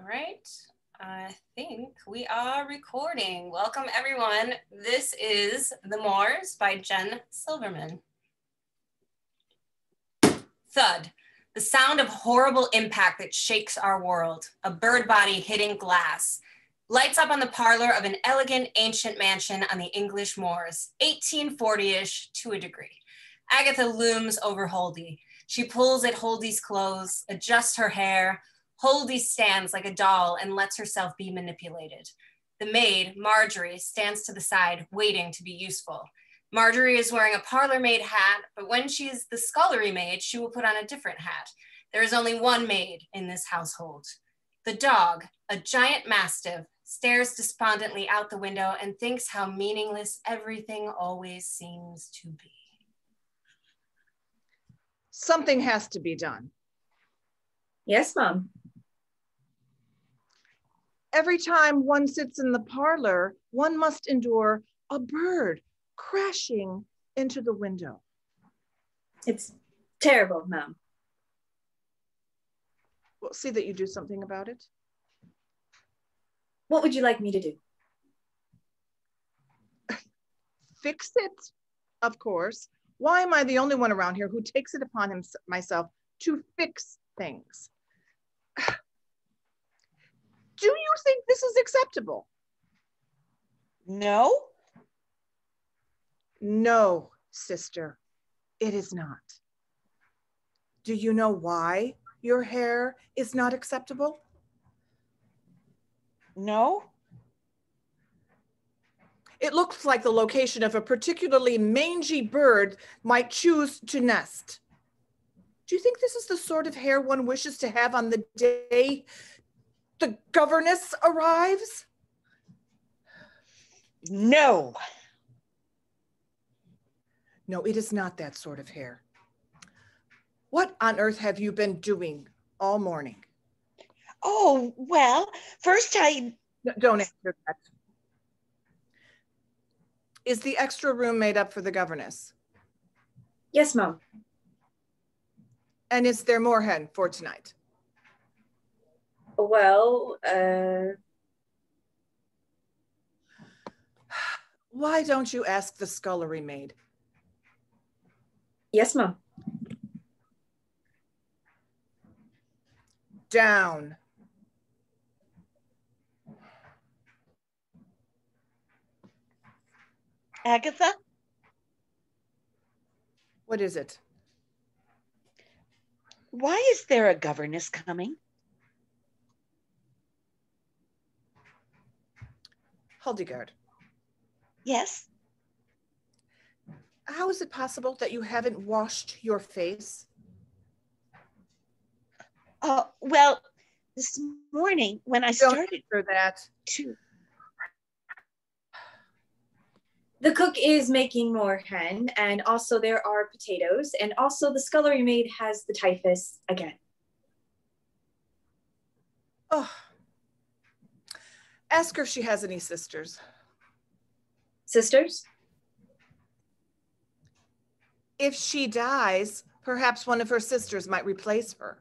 right, I think we are recording. Welcome everyone. This is The Moors by Jen Silverman. Thud, the sound of horrible impact that shakes our world. A bird body hitting glass. Lights up on the parlor of an elegant ancient mansion on the English moors, 1840-ish to a degree. Agatha looms over Holdy. She pulls at Holdy's clothes, adjusts her hair. Holdy stands like a doll and lets herself be manipulated. The maid, Marjorie, stands to the side, waiting to be useful. Marjorie is wearing a parlor-maid hat, but when she is the scullery maid, she will put on a different hat. There is only one maid in this household. The dog, a giant mastiff, stares despondently out the window and thinks how meaningless everything always seems to be. Something has to be done. Yes, Mom. Every time one sits in the parlor, one must endure a bird crashing into the window. It's terrible, Mom. Well, see that you do something about it. What would you like me to do? Fix it, of course. Why am I the only one around here who takes it upon myself to fix things? Do you think this is acceptable? No. No, sister, it is not. Do you know why your hair is not acceptable? No. It looks like the location of a particularly mangy bird might choose to nest. Do you think this is the sort of hair one wishes to have on the day the governess arrives? No. No, it is not that sort of hair. What on earth have you been doing all morning? Oh, well, first I... No, don't answer that. Is the extra room made up for the governess? Yes, Mom. And is there more hen for tonight? Well, Why don't you ask the scullery maid? yes, Mom. Down. Agatha? What is it? Why is there a governess coming? Hildegard, Yes. how is it possible that you haven't washed your face? Well, this morning when I Don't started answer that. to... The cook is making more hen, and also there are potatoes, and also the scullery maid has the typhus again. Oh. Ask her if she has any sisters. Sisters? If she dies, perhaps one of her sisters might replace her.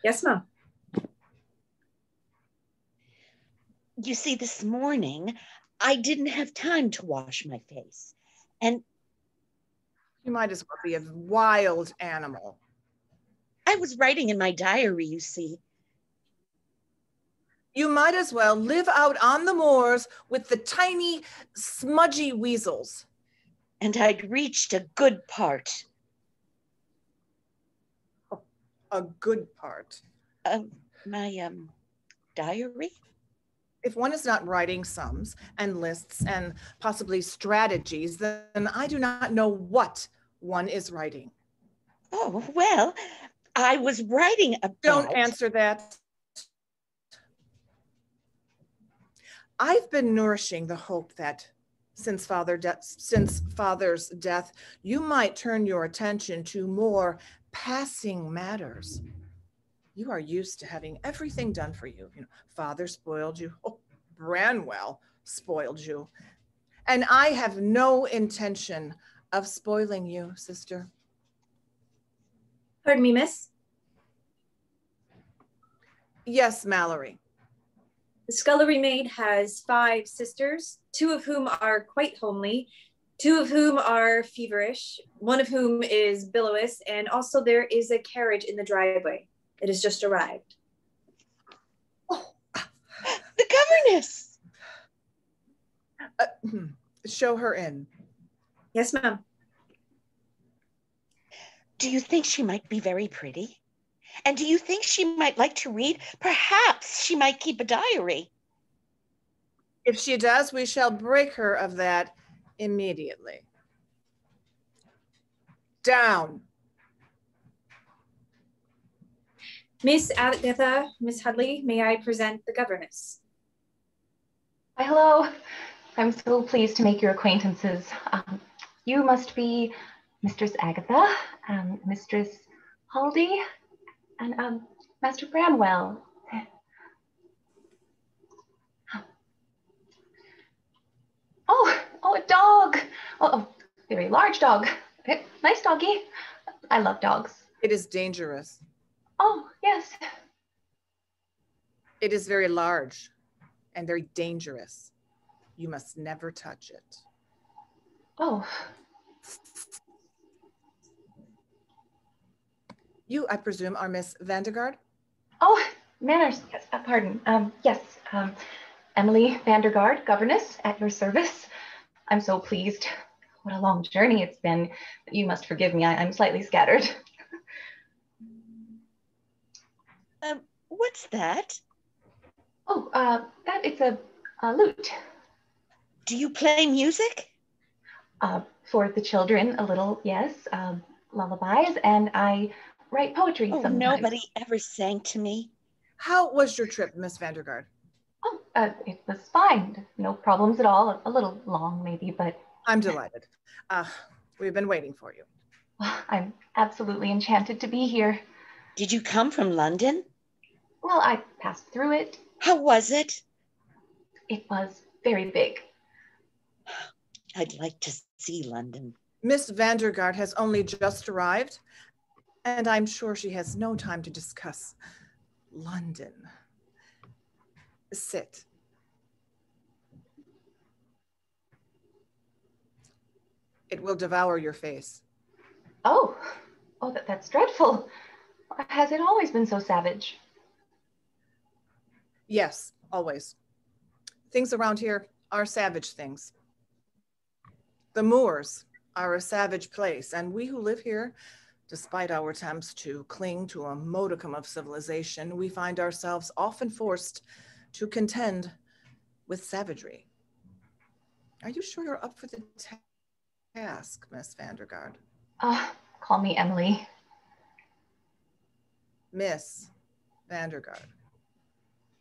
Yes, Mom. You see, this morning I didn't have time to wash my face. And You might as well be a wild animal. I was writing in my diary, you see. You might as well live out on the moors with the tiny, smudgy weasels. And I'd reached a good part. A good part. Of my diary? If one is not writing sums and lists and possibly strategies, then I do not know what one is writing. Oh, well, I was writing about... Don't answer that. I've been nourishing the hope that since Father's death, you might turn your attention to more passing matters. You are used to having everything done for you. You know, Father spoiled you. Oh, Branwell spoiled you. And I have no intention of spoiling you, sister. Pardon me, miss? Yes, Mallory. The scullery maid has 5 sisters, 2 of whom are quite homely, 2 of whom are feverish, 1 of whom is billowas, and also there is a carriage in the driveway. It has just arrived. Oh, the governess! Show her in. Yes, ma'am. Do you think she might be very pretty? And do you think she might like to read? Perhaps she might keep a diary. If she does, we shall break her of that immediately. Down. Miss Agatha, Miss Hudley, may I present the governess? Why, hello. I'm so pleased to make your acquaintances. You must be Mistress Agatha, Mistress Haldy, and Master Branwell. Oh, a dog. Oh, a very large dog. Nice doggy. I love dogs. It is dangerous. Oh, yes. It is very large and very dangerous. You must never touch it. Oh. You, I presume, are Miss Vandergaard? Oh, manners. Yes, pardon. Yes. Emily Vandergaard, governess, at your service. I'm so pleased. What a long journey it's been. You must forgive me. I'm slightly scattered. What's that? Oh, that it's a lute. Do you play music? For the children, a little, yes. Lullabies, and I write poetry sometimes. Nobody ever sang to me. How was your trip, Miss Vandergaard? Oh, it was fine. No problems at all. A little long, maybe, but... I'm delighted. We've been waiting for you. I'm absolutely enchanted to be here. Did you come from London? Well, I passed through it. How was it? It was very big. I'd like to see London. Miss Vandergaard has only just arrived, and I'm sure she has no time to discuss London. Sit. It will devour your face. Oh, that's dreadful. Has it always been so savage? Yes, always. Things around here are savage things. The moors are a savage place, and we who live here, despite our attempts to cling to a modicum of civilization, we find ourselves often forced to contend with savagery. Are you sure you're up for the task, Miss Vandergaard? Call me Emily. Miss Vandergaard.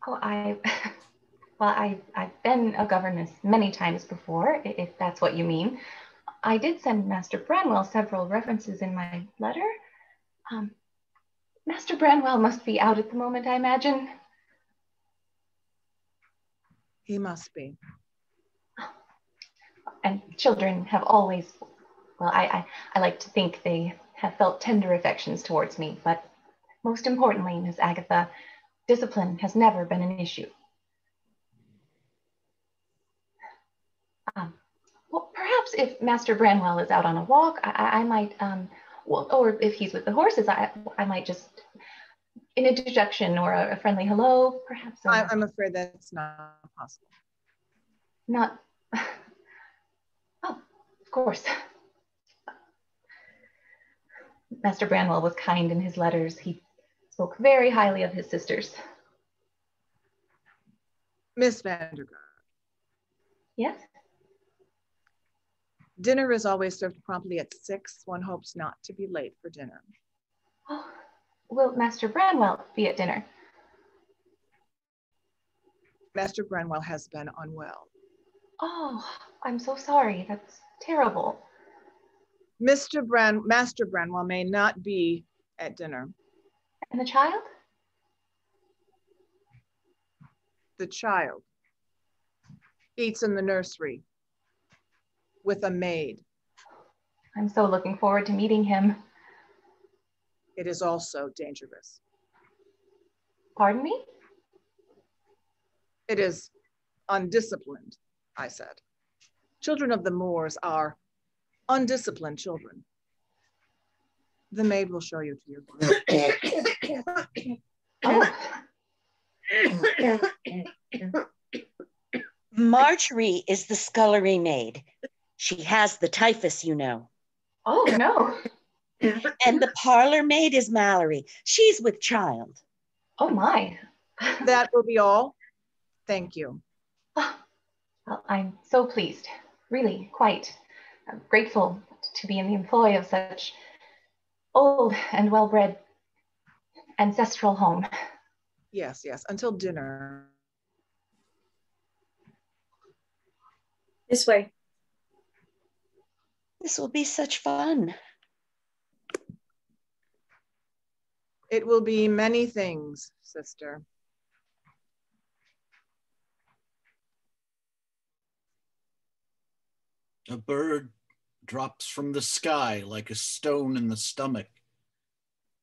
Oh, I've been a governess many times before, if that's what you mean. I did send Master Branwell several references in my letter. Master Branwell must be out at the moment, I imagine. He must be. And children have always, well, I like to think they have felt tender affections towards me, but most importantly, Miss Agatha, discipline has never been an issue. Well, perhaps if Master Branwell is out on a walk, I might, well, or if he's with the horses, I might just, an introduction or a friendly hello, perhaps. I'm afraid that's not possible. Not, oh, of course. Master Branwell was kind in his letters. He spoke very highly of his sisters. Miss Vandergaard. Yes? Dinner is always served promptly at 6. One hopes not to be late for dinner. Oh, will Master Branwell be at dinner? Master Branwell has been unwell. Oh, I'm so sorry. That's terrible. Master Branwell may not be at dinner. And the child? The child eats in the nursery with a maid. I'm so looking forward to meeting him. It is also dangerous. Pardon me? It is undisciplined, I said. Children of the Moors are undisciplined children. The maid will show you to your room. Oh. Marjorie is the scullery maid. She has the typhus, you know. Oh, no. And the parlor maid is Mallory. She's with child. Oh, my. That will be all. Thank you. Well, I'm so pleased, really, quite. I'm grateful to be in the employ of such old and well-bred ancestral home. Yes, yes, until dinner. This way. This will be such fun. It will be many things, sister. A bird drops from the sky like a stone in the stomach,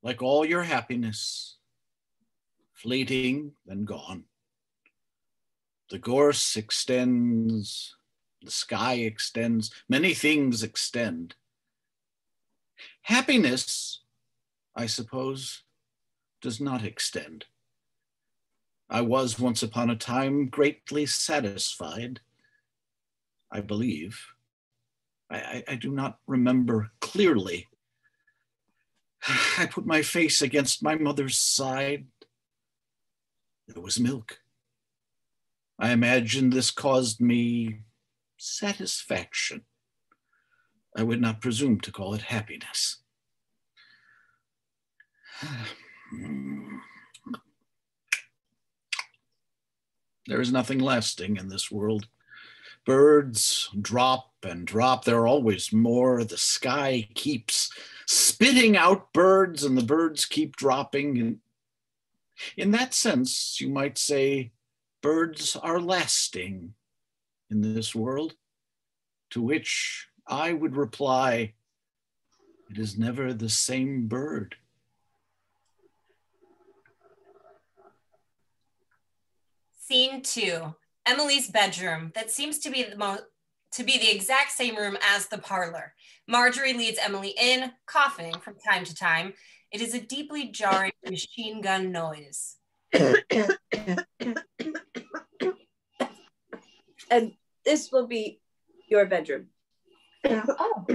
like all your happiness, fleeting, then gone. The gorse extends, the sky extends, many things extend. Happiness, I suppose, does not extend. I was once upon a time greatly satisfied, I believe. I do not remember clearly. I put my face against my mother's side. There was milk. I imagined this caused me satisfaction. I would not presume to call it happiness. There is nothing lasting in this world. Birds drop and drop. There are always more. The sky keeps spitting out birds and the birds keep dropping. And in that sense, you might say birds are lasting in this world, to which I would reply, it is never the same bird. Scene 2, Emily's bedroom that seems to be the exact same room as the parlor. Marjorie leads Emily in, coughing from time to time. It is a deeply jarring machine gun noise. And this will be your bedroom. Oh.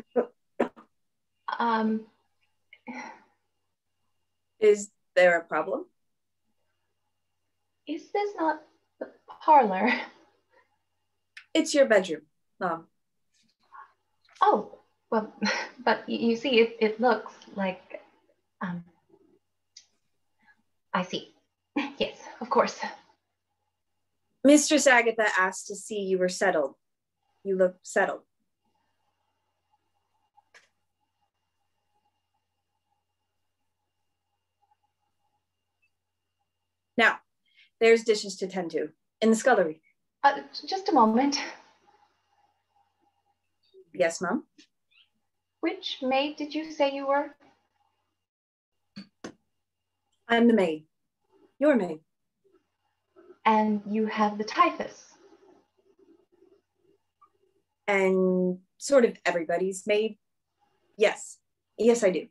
Is there a problem? Is this not the parlor? It's your bedroom, Mom. Oh, well, but you see, it looks like, I see. Yes, of course. Mistress Agatha asked to see you were settled. You look settled. Now, there's dishes to tend to in the scullery. Just a moment. Yes, Mom? Which maid did you say you were? I'm the maid. Your maid. And you have the typhus. And sort of everybody's maid. Yes. Yes, I do.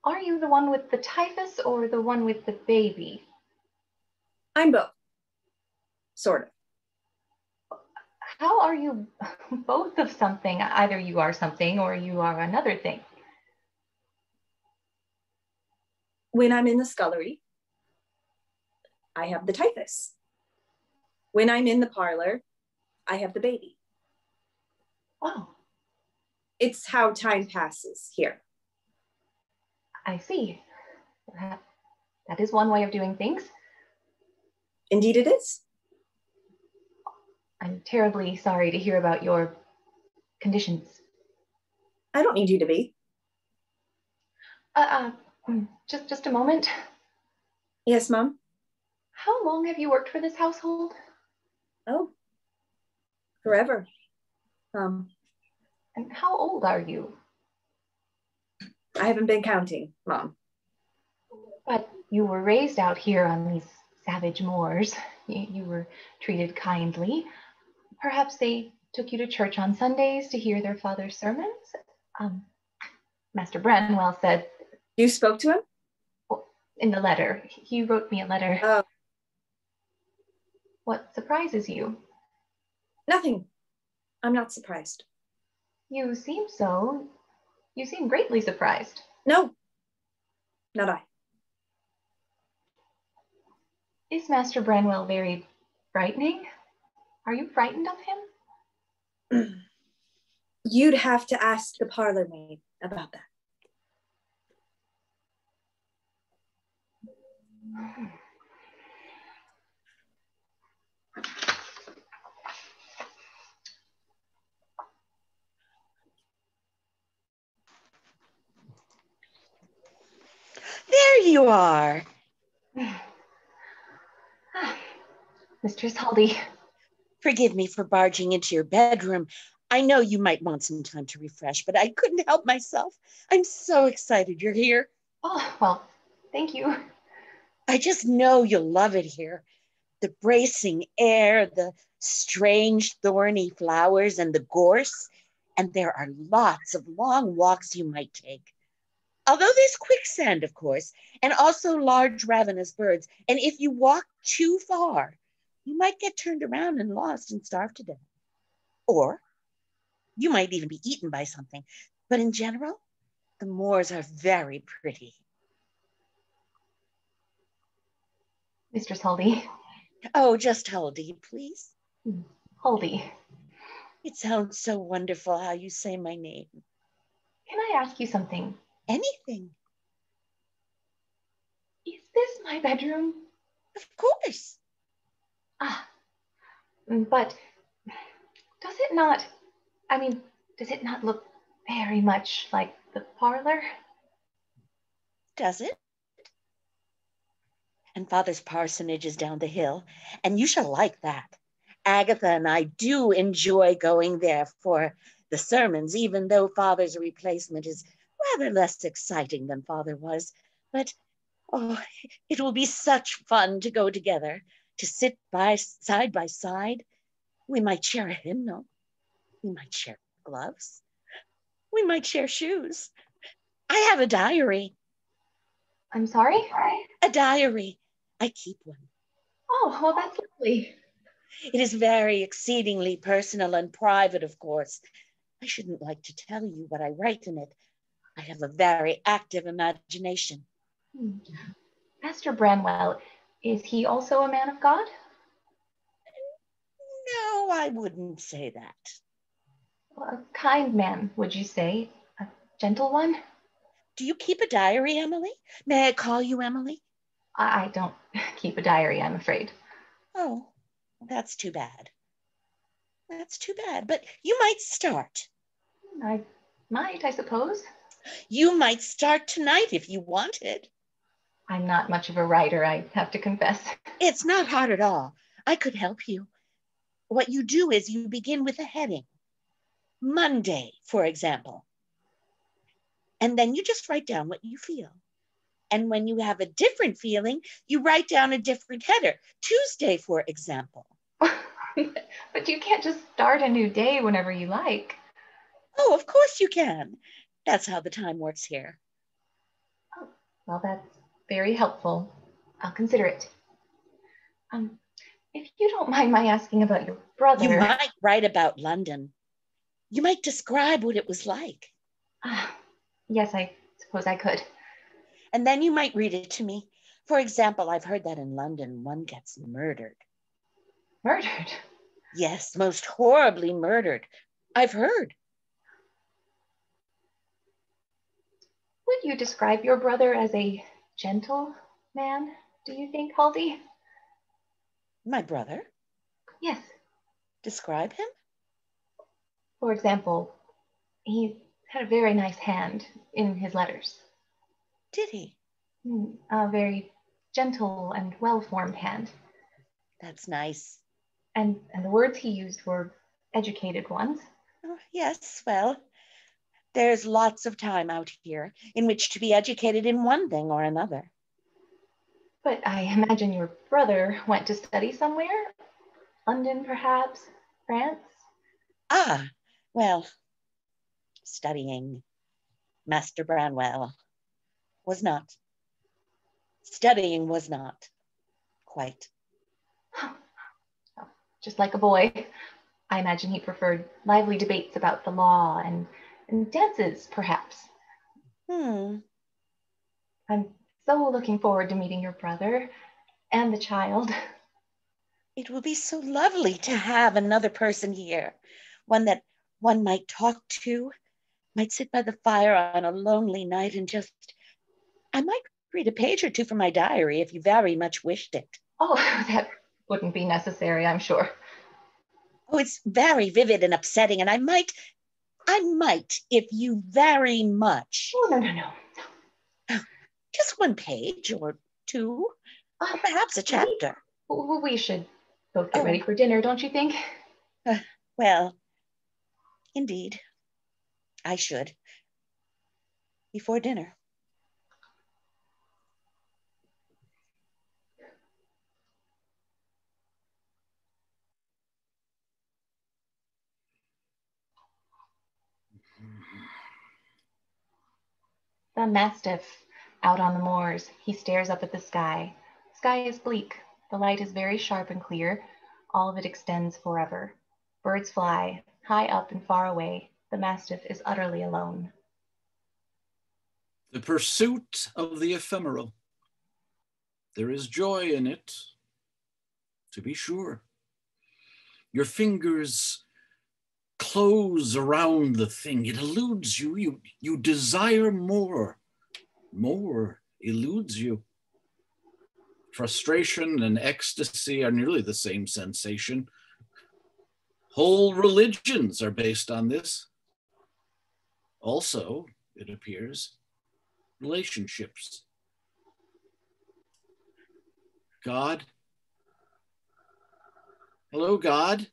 Are you the one with the typhus or the one with the baby? I'm both. Sort of. How are you both of something? Either you are something or you are another thing. When I'm in the scullery, I have the typhus. When I'm in the parlor, I have the baby. Oh. It's how time passes here. I see. That is one way of doing things. Indeed it is. I'm terribly sorry to hear about your conditions. I don't need you to be. Just a moment. Yes, Mom? How long have you worked for this household? Oh, forever. And how old are you? I haven't been counting, Mom. But you were raised out here on these savage Moors. You were treated kindly. Perhaps they took you to church on Sundays to hear their father's sermons. Master Branwell said... You spoke to him? In the letter. He wrote me a letter. Oh. What surprises you? Nothing. I'm not surprised. You seem so. You seem greatly surprised. No, not I. Is Master Branwell very frightening? Are you frightened of him? You'd have to ask the parlor maid about that. There you are. Mistress Haldy. Forgive me for barging into your bedroom. I know you might want some time to refresh, but I couldn't help myself. I'm so excited you're here. Oh, well, thank you. I just know you'll love it here. The bracing air, the strange thorny flowers and the gorse, and there are lots of long walks you might take. Although there's quicksand, of course, and also large ravenous birds, and if you walk too far, you might get turned around and lost and starve to death. Or you might even be eaten by something. But in general, the moors are very pretty. Mistress Haldy. Oh, just Haldy, please. Haldy. It sounds so wonderful how you say my name. Can I ask you something? Anything. Is this my bedroom? Of course. But does it not, does it not look very much like the parlor? Does it? And Father's parsonage is down the hill, and you shall like that. Agatha and I do enjoy going there for the sermons, even though Father's replacement is rather less exciting than Father was. But, oh, it will be such fun to go together, to sit side by side. We might share a hymnal. We might share gloves. We might share shoes. I have a diary. I'm sorry? A diary. I keep one. Oh, well, that's lovely. It is very exceedingly personal and private, of course. I shouldn't like to tell you what I write in it. I have a very active imagination. Master Branwell, is he also a man of God? No, I wouldn't say that. Well, a kind man, would you say? A gentle one? Do you keep a diary, Emily? May I call you Emily? I don't keep a diary, I'm afraid. Oh, that's too bad. That's too bad, but you might start. I might, I suppose. You might start tonight if you wanted. I'm not much of a writer, I have to confess. It's not hard at all. I could help you. What you do is you begin with a heading. Monday, for example. And then you just write down what you feel. And when you have a different feeling, you write down a different header. Tuesday, for example. But you can't just start a new day whenever you like. Oh, of course you can. That's how the time works here. Oh, well, that's very helpful. I'll consider it. If you don't mind my asking about your brother. You might write about London. You might describe what it was like. Yes, I suppose I could. And then you might read it to me. For example, I've heard that in London, one gets murdered. Murdered? Yes, most horribly murdered. I've heard. Would you describe your brother as a gentle man, do you think, Haldy? My brother? Yes. Describe him? For example, he had a very nice hand in his letters. Did he? A very gentle and well-formed hand. That's nice. And the words he used were educated ones. Oh, yes, well, there's lots of time out here in which to be educated in one thing or another. But I imagine your brother went to study somewhere? London, perhaps? France? Ah, well, studying, Master Branwell, was not. Studying was not quite. Oh, just like a boy. I imagine he preferred lively debates about the law and dances, perhaps. I'm so looking forward to meeting your brother and the child. It will be so lovely to have another person here, one that one might talk to, might sit by the fire on a lonely night and just, I might read a page or two from my diary if you very much wished it. Oh, that wouldn't be necessary, I'm sure. Oh, it's very vivid and upsetting, and I might, if you very much. Oh, no. Just one page or two, or perhaps a chapter. We should both get ready for dinner, don't you think? Well, indeed, I should. Before dinner. The mastiff out on the moors. He stares up at the sky. The sky is bleak. The light is very sharp and clear. All of it extends forever. Birds fly, high up and far away. The mastiff is utterly alone. The pursuit of the ephemeral. There is joy in it, to be sure. Your fingers close around the thing. It eludes you. You desire more. More eludes you. Frustration and ecstasy are nearly the same sensation. Whole religions are based on this. Also, it appears, relationships. God? Hello, God?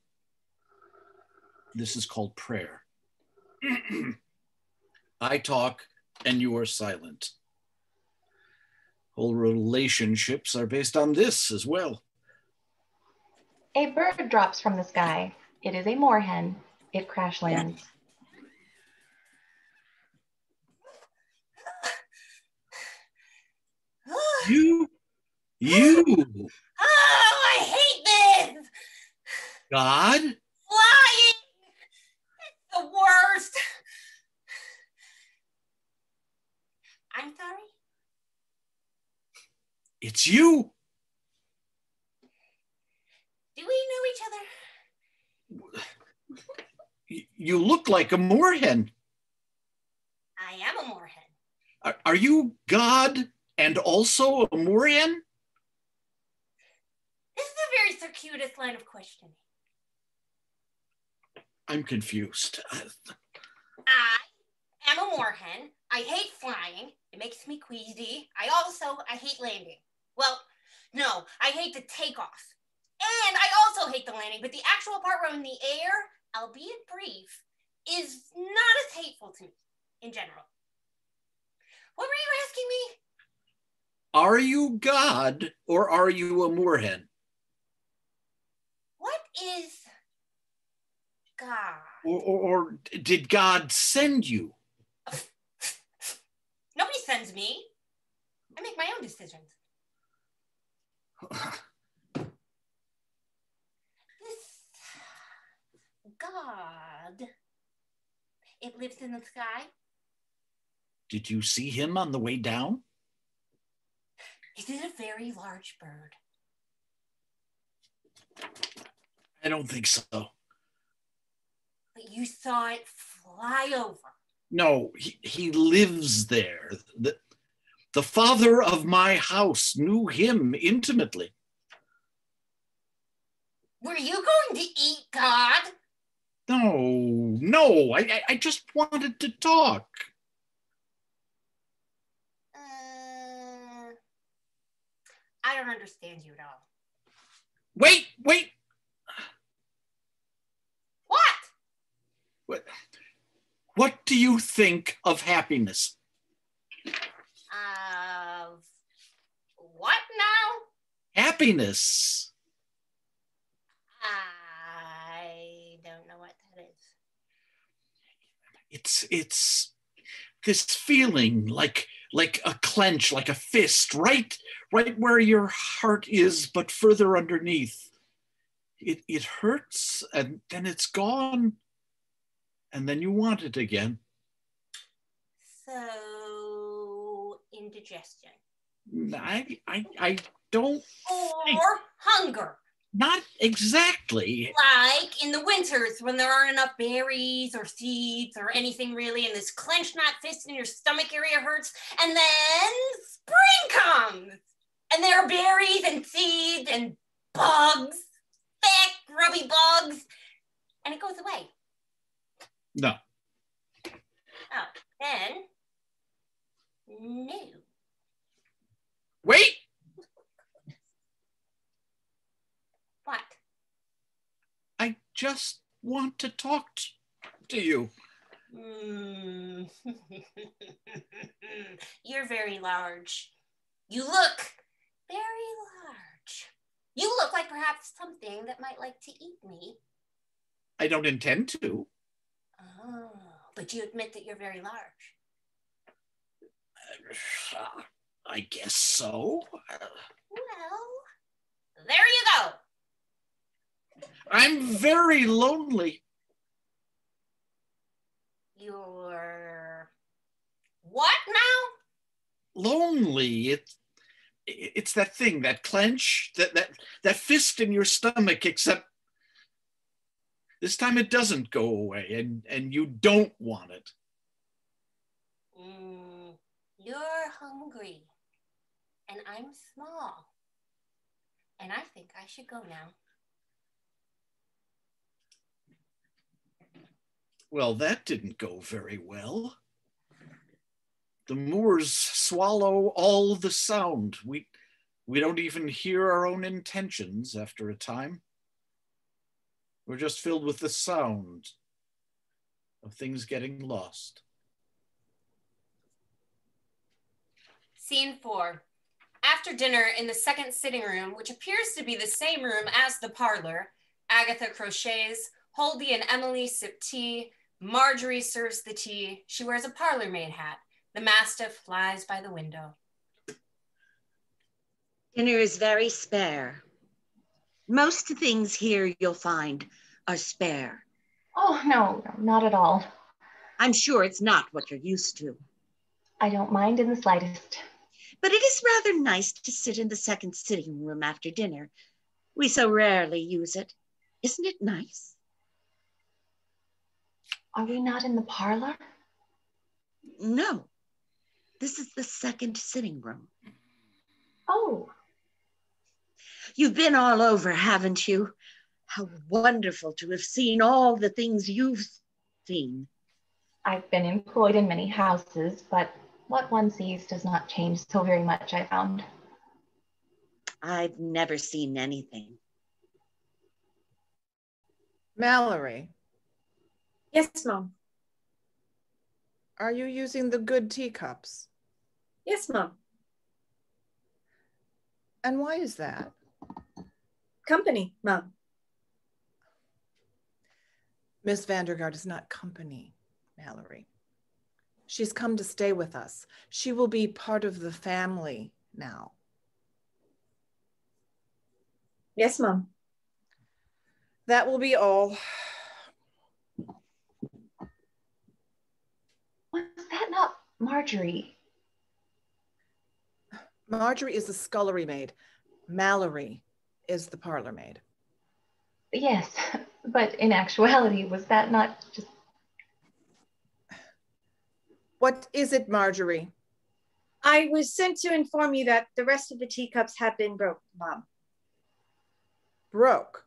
This is called prayer. I talk and you are silent. Whole relationships are based on this as well. A bird drops from the sky. It is a moorhen. It crash lands. You. Oh, I hate this. God? Flying. It's the worst. I'm sorry. It's you. Do we know each other? You look like a moorhen. I am a moorhen. Are you God and also a moorhen? This is a very circuitous line of questioning. I'm confused. I am a moorhen. I hate flying. It makes me queasy. I hate landing. Well, no, I hate the takeoff. And I also hate the landing, but the actual part where I'm in the air, albeit brief, is not as hateful to me in general. What were you asking me? Are you God or are you a moorhen? What is God? Or did God send you? Nobody sends me. I make my own decisions. This God, it lives in the sky. Did you see him on the way down? Is it a very large bird? I don't think so. But you saw it fly over. No, he lives there. The father of my house knew him intimately. Were you going to eat God? No, I just wanted to talk. I don't understand you at all. Wait. What? What do you think of happiness? Of what now? Happiness. I don't know what that is. It's this feeling like a clench, like a fist, right where your heart is, but further underneath. It hurts, and then it's gone, and then you want it again. So, indigestion. I don't think. Or hunger. Not exactly. Like in the winters when there aren't enough berries or seeds or anything really, and this clenched knot fist in your stomach area hurts, and then spring comes, and there are berries and seeds and bugs, thick, grubby bugs, and it goes away. No. Oh, then, no. Wait! What? I just want to talk to you. You're very large. You look very large. You look like perhaps something that might like to eat me. I don't intend to. Oh, but you admit that you're very large. I guess so. Well, there you go. I'm very lonely. You're what now? Lonely. It's that thing, that clench, that fist in your stomach, except this time it doesn't go away, and you don't want it. You're hungry, and I'm small, and I think I should go now. Well, that didn't go very well. The moors swallow all the sound. We don't even hear our own intentions after a time. We're just filled with the sound of things getting lost. Scene 4. After dinner in the second sitting room, which appears to be the same room as the parlor, Agatha crochets, Holdy and Emily sip tea, Marjorie serves the tea. She wears a parlor maid hat. The mastiff lies by the window. Dinner is very spare. Most things here you'll find are spare. Oh, no, not at all. I'm sure it's not what you're used to. I don't mind in the slightest. But it is rather nice to sit in the second sitting room after dinner. We so rarely use it. Isn't it nice? Are we not in the parlor? No. This is the second sitting room. Oh. You've been all over, haven't you? How wonderful to have seen all the things you've seen. I've been employed in many houses, but what one sees does not change so very much, I found. I've never seen anything. Mallory, Yes, Mom. are you using the good teacups? Yes, Mom. And why is that? Company, Mom. Miss Vandergaard is not company, Mallory. She's come to stay with us. She will be part of the family now. Yes, Mom. That will be all. Was that not Marjorie? Marjorie is the scullery maid. Mallory is the parlor maid. Yes, but in actuality, was that not just... What is it, Marjorie? I was sent to inform you that the rest of the teacups have been broke, Mom. Broke.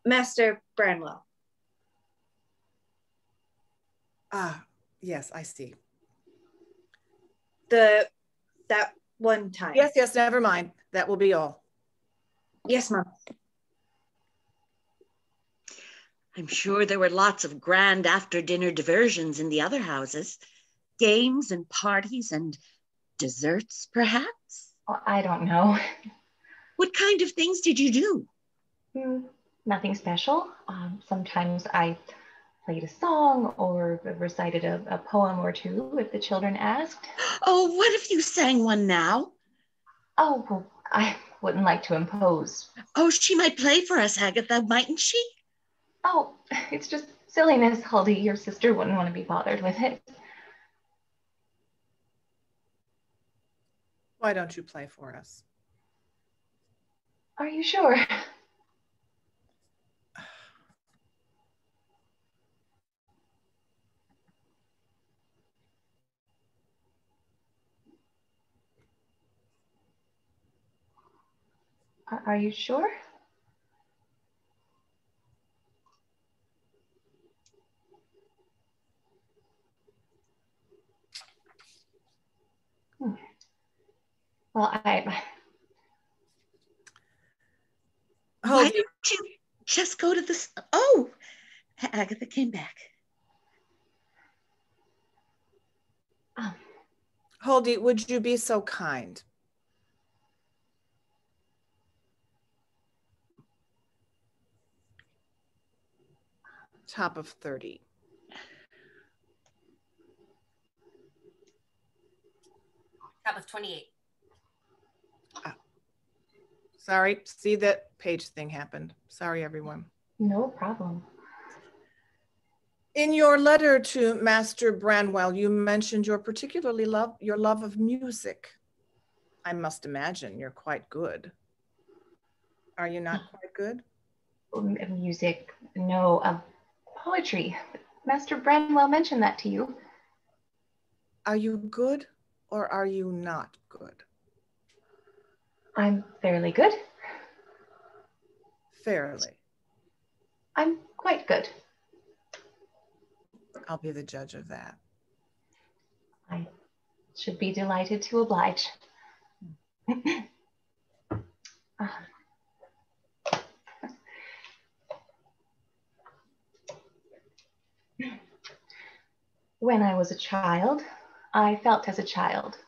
Master Branwell. Ah, yes, I see. That one time. Yes, never mind. That will be all. Yes, Mom. I'm sure there were lots of grand after-dinner diversions in the other houses. Games and parties and desserts, perhaps? Oh, I don't know. What kind of things did you do? Nothing special. Sometimes I played a song or recited a poem or two if the children asked. Oh, what if you sang one now? Oh, well, I wouldn't like to impose. Oh, she might play for us, Agatha, mightn't she? Oh, it's just silliness, Huldy. Your sister wouldn't want to be bothered with it. Why don't you play for us? Are you sure? Are you sure? Well, Why don't you just go to the... Oh, Agatha came back. Huldy, would you be so kind? Top of 30. Top of 28. Sorry, see that page thing happened. Sorry, everyone. no problem. In your letter to Master Branwell, you mentioned your love of music. I must imagine you're quite good. Are you not quite good? Music, no, poetry. Master Branwell mentioned that to you. Are you good or are you not good? I'm fairly good. Fairly. I'm quite good. I'll be the judge of that. I should be delighted to oblige. When I was a child, I felt as a child.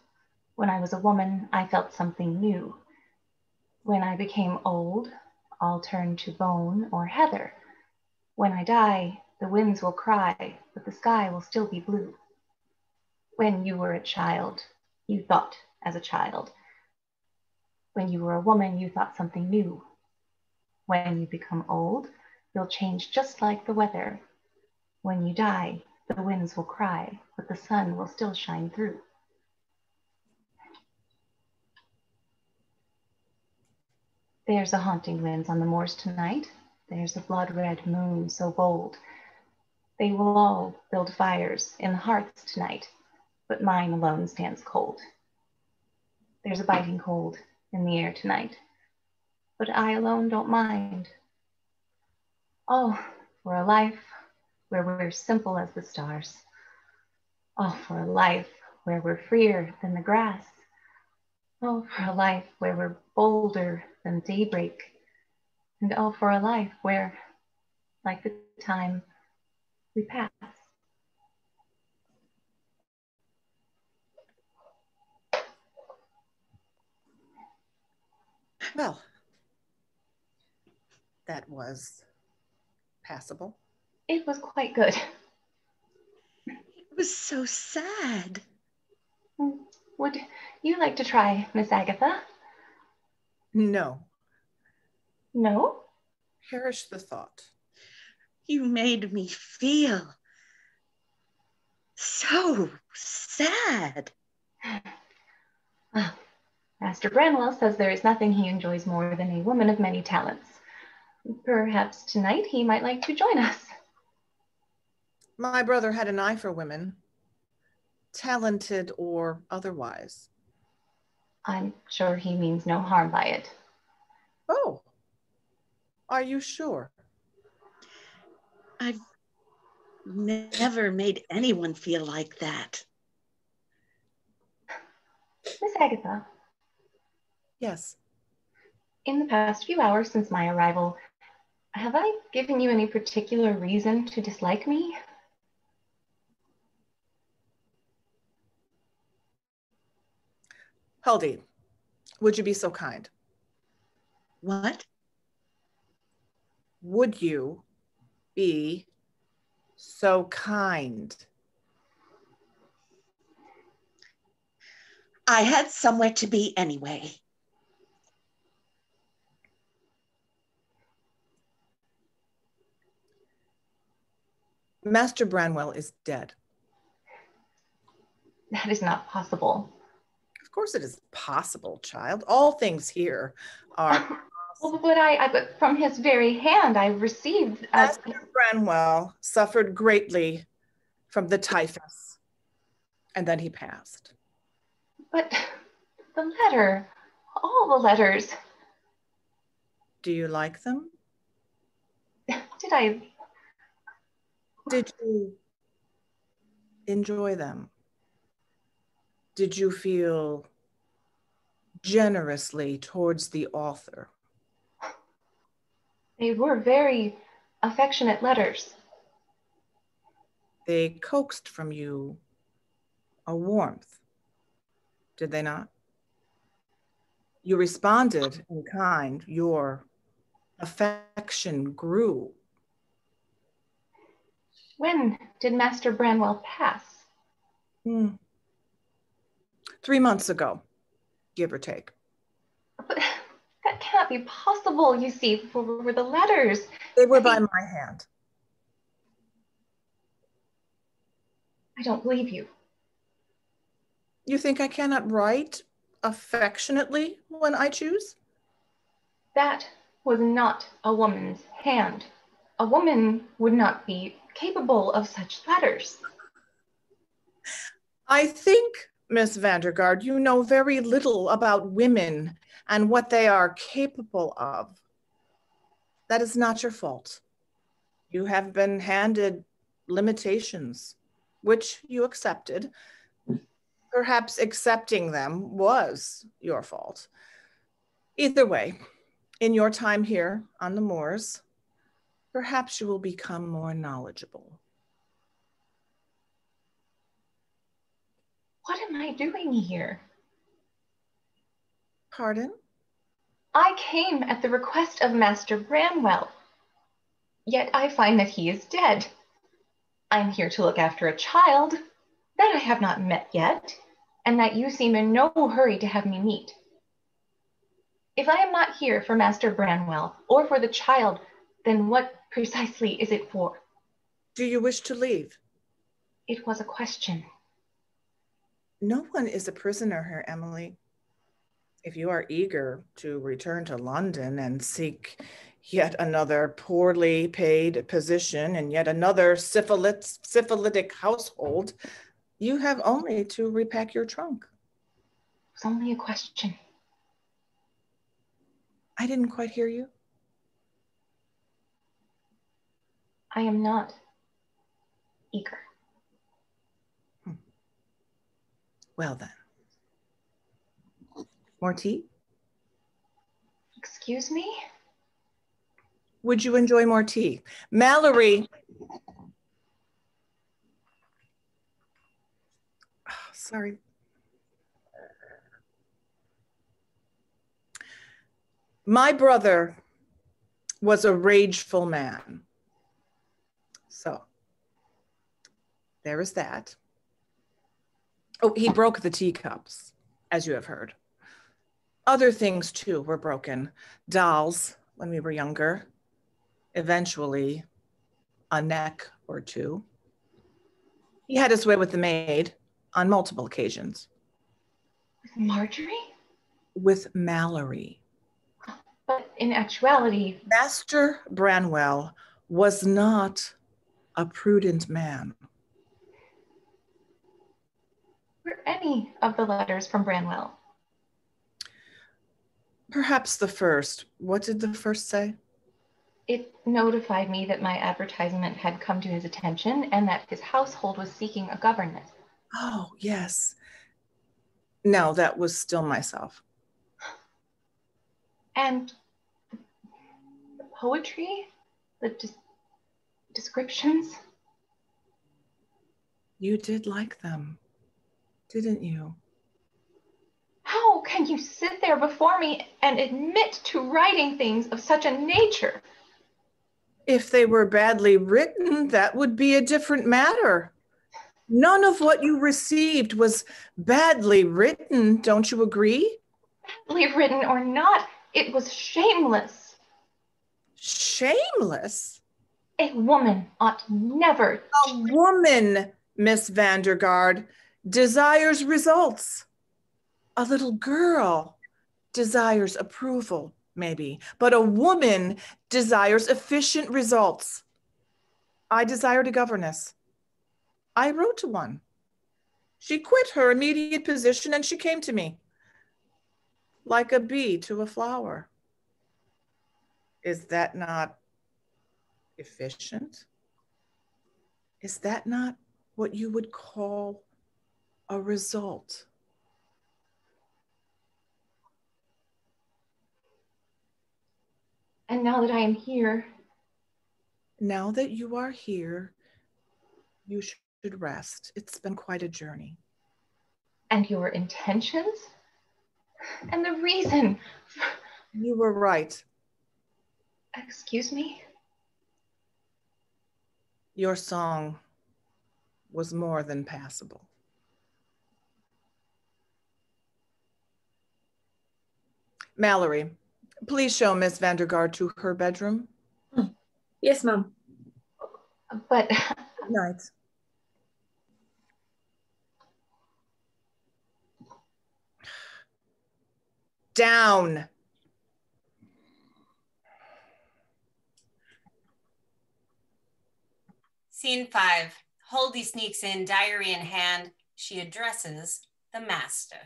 When I was a woman, I felt something new. When I became old, I'll turn to bone or heather. When I die, the winds will cry, but the sky will still be blue. When you were a child, you thought as a child. When you were a woman, you thought something new. When you become old, you'll change just like the weather. When you die, the winds will cry, but the sun will still shine through. There's a haunting winds on the moors tonight. There's a blood-red moon so bold. They will all build fires in the hearths tonight, but mine alone stands cold. There's a biting cold in the air tonight, but I alone don't mind. Oh, for a life where we're simple as the stars. Oh, for a life where we're freer than the grass. Oh, for a life where we're bolder than daybreak. And oh, for a life where, like the time, we pass. Well, that was passable. It was quite good. It was so sad. Would you like to try, Miss Agatha? No. No? Perish the thought. You made me feel so sad. Master Branwell says there is nothing he enjoys more than a woman of many talents. Perhaps tonight he might like to join us. My brother had an eye for women, talented or otherwise. I'm sure he means no harm by it. Oh, are you sure? I've never made anyone feel like that. Miss Agatha. Yes. In the past few hours since my arrival, have I given you any particular reason to dislike me? Huldy, Would you be so kind? What? Would you be so kind? I had somewhere to be anyway. Master Branwell is dead. That is not possible. Of course it is possible, child. All things here are Well, but from his very hand, I received. Master Branwell suffered greatly from the typhus, and then he passed. But the letter, all the letters. Do you like them? Did you enjoy them? Did you feel generously towards the author? They were very affectionate letters. They coaxed from you a warmth, did they not? You responded in kind. Your affection grew. When did Master Branwell pass? 3 months ago, give or take. But that cannot be possible, you see, for the letters. They were by my hand. I don't believe you. You think I cannot write affectionately when I choose? That was not a woman's hand. A woman would not be capable of such letters. I think, Miss Vandergaard, you know very little about women and what they are capable of. That is not your fault. You have been handed limitations, which you accepted. Perhaps accepting them was your fault. Either way, in your time here on the moors, perhaps you will become more knowledgeable. What am I doing here? Pardon? I came at the request of Master Branwell, yet I find that he is dead. I'm here to look after a child that I have not met yet, and that you seem in no hurry to have me meet. If I am not here for Master Branwell or for the child, then what precisely is it for? Do you wish to leave? It was a question. No one is a prisoner here, Emily. If you are eager to return to London and seek yet another poorly paid position and yet another syphilitic household, you have only to repack your trunk. It's only a question. I didn't quite hear you. I am not eager. Well then. More tea? Excuse me? Would you enjoy more tea? Mallory. Oh, sorry. My brother was a rageful man. So there is that. Oh, he broke the teacups, as you have heard. Other things too were broken. Dolls when we were younger. Eventually, a neck or two. He had his way with the maid on multiple occasions. With Marjorie? With Mallory. But in actuality, Master Branwell was not a prudent man. were any of the letters from Branwell? Perhaps the first. What did the first say? It notified me that my advertisement had come to his attention and that his household was seeking a governess. Oh, yes. No, that was still myself. And the poetry, the descriptions. You did like them, didn't you? How can you sit there before me and admit to writing things of such a nature? If they were badly written, that would be a different matter. None of what you received was badly written, don't you agree? Badly written or not, it was shameless. Shameless? A woman ought never. A woman, Miss Vandergaard, desires results. A little girl desires approval, maybe, but a woman desires efficient results. I desired a governess. I wrote to one. She quit her immediate position and she came to me, like a bee to a flower. Is that not efficient? Is that not what you would call a result? And now that I am here. Now that you are here, you should rest. It's been quite a journey. And your intentions? And the reason? You were right. Excuse me? Your song was more than passable. Mallory, please show Miss Vandergaard to her bedroom. Yes, Mom. But Good night. Down. Scene 5. Holdy sneaks in, diary in hand. She addresses the Mastiff.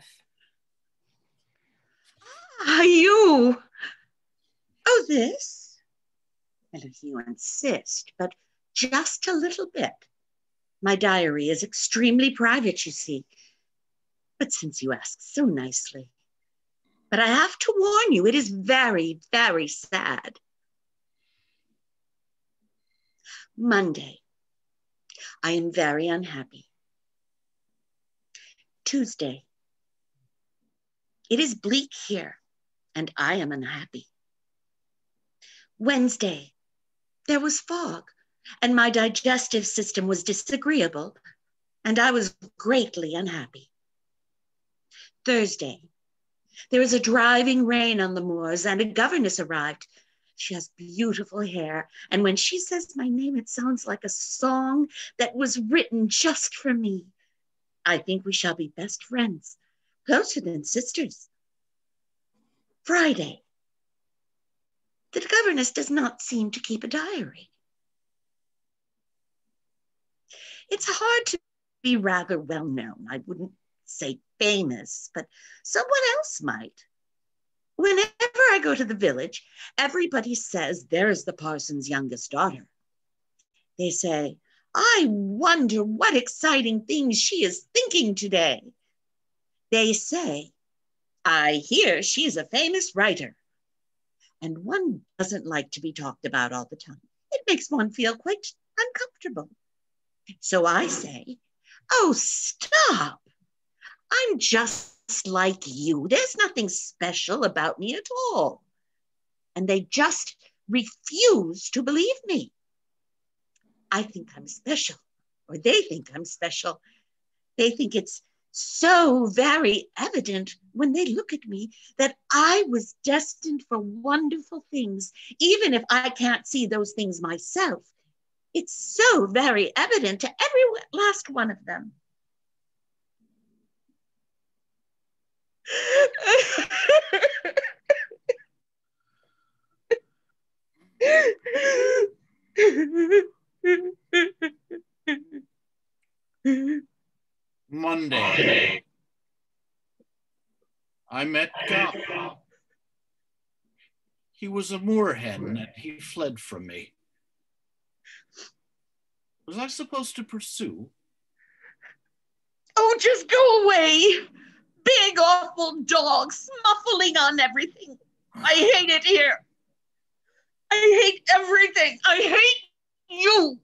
Ah, you. Oh, this? Well, if you insist, but just a little bit. My diary is extremely private, you see. But since you ask so nicely. But I have to warn you, it is very, very sad. Monday, I am very unhappy. Tuesday, it is bleak here, and I am unhappy. Wednesday, there was fog, and my digestive system was disagreeable, and I was greatly unhappy. Thursday, there was a driving rain on the moors, and a governess arrived. She has beautiful hair, and when she says my name, it sounds like a song that was written just for me. I think we shall be best friends, closer than sisters. Friday, the governess does not seem to keep a diary. It's hard to be rather well known. I wouldn't say famous, but someone else might. Whenever I go to the village, everybody says there's the parson's youngest daughter. They say, I wonder what exciting things she is thinking today. They say, I hear she's a famous writer. And one doesn't like to be talked about all the time. It makes one feel quite uncomfortable. So I say, oh, stop. I'm just like you. There's nothing special about me at all. And they just refuse to believe me. I think I'm special, or they think I'm special. They think it's so very evident when they look at me that I was destined for wonderful things, even if I can't see those things myself. It's so very evident to every last one of them. Monday, I met Gop. He was a moorhen and he fled from me. Was I supposed to pursue? Oh, just go away. Big, awful dog smuffling on everything. I hate it here. I hate everything. I hate you.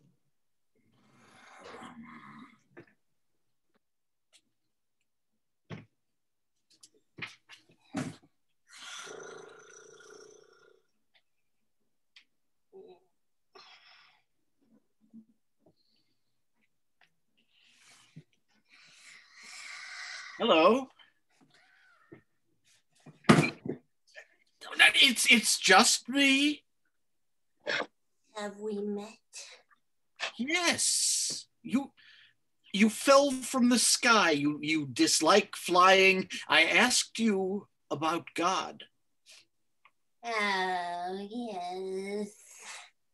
Hello. It's just me. Have we met? Yes. You fell from the sky. You dislike flying. I asked you about God. Oh, yes.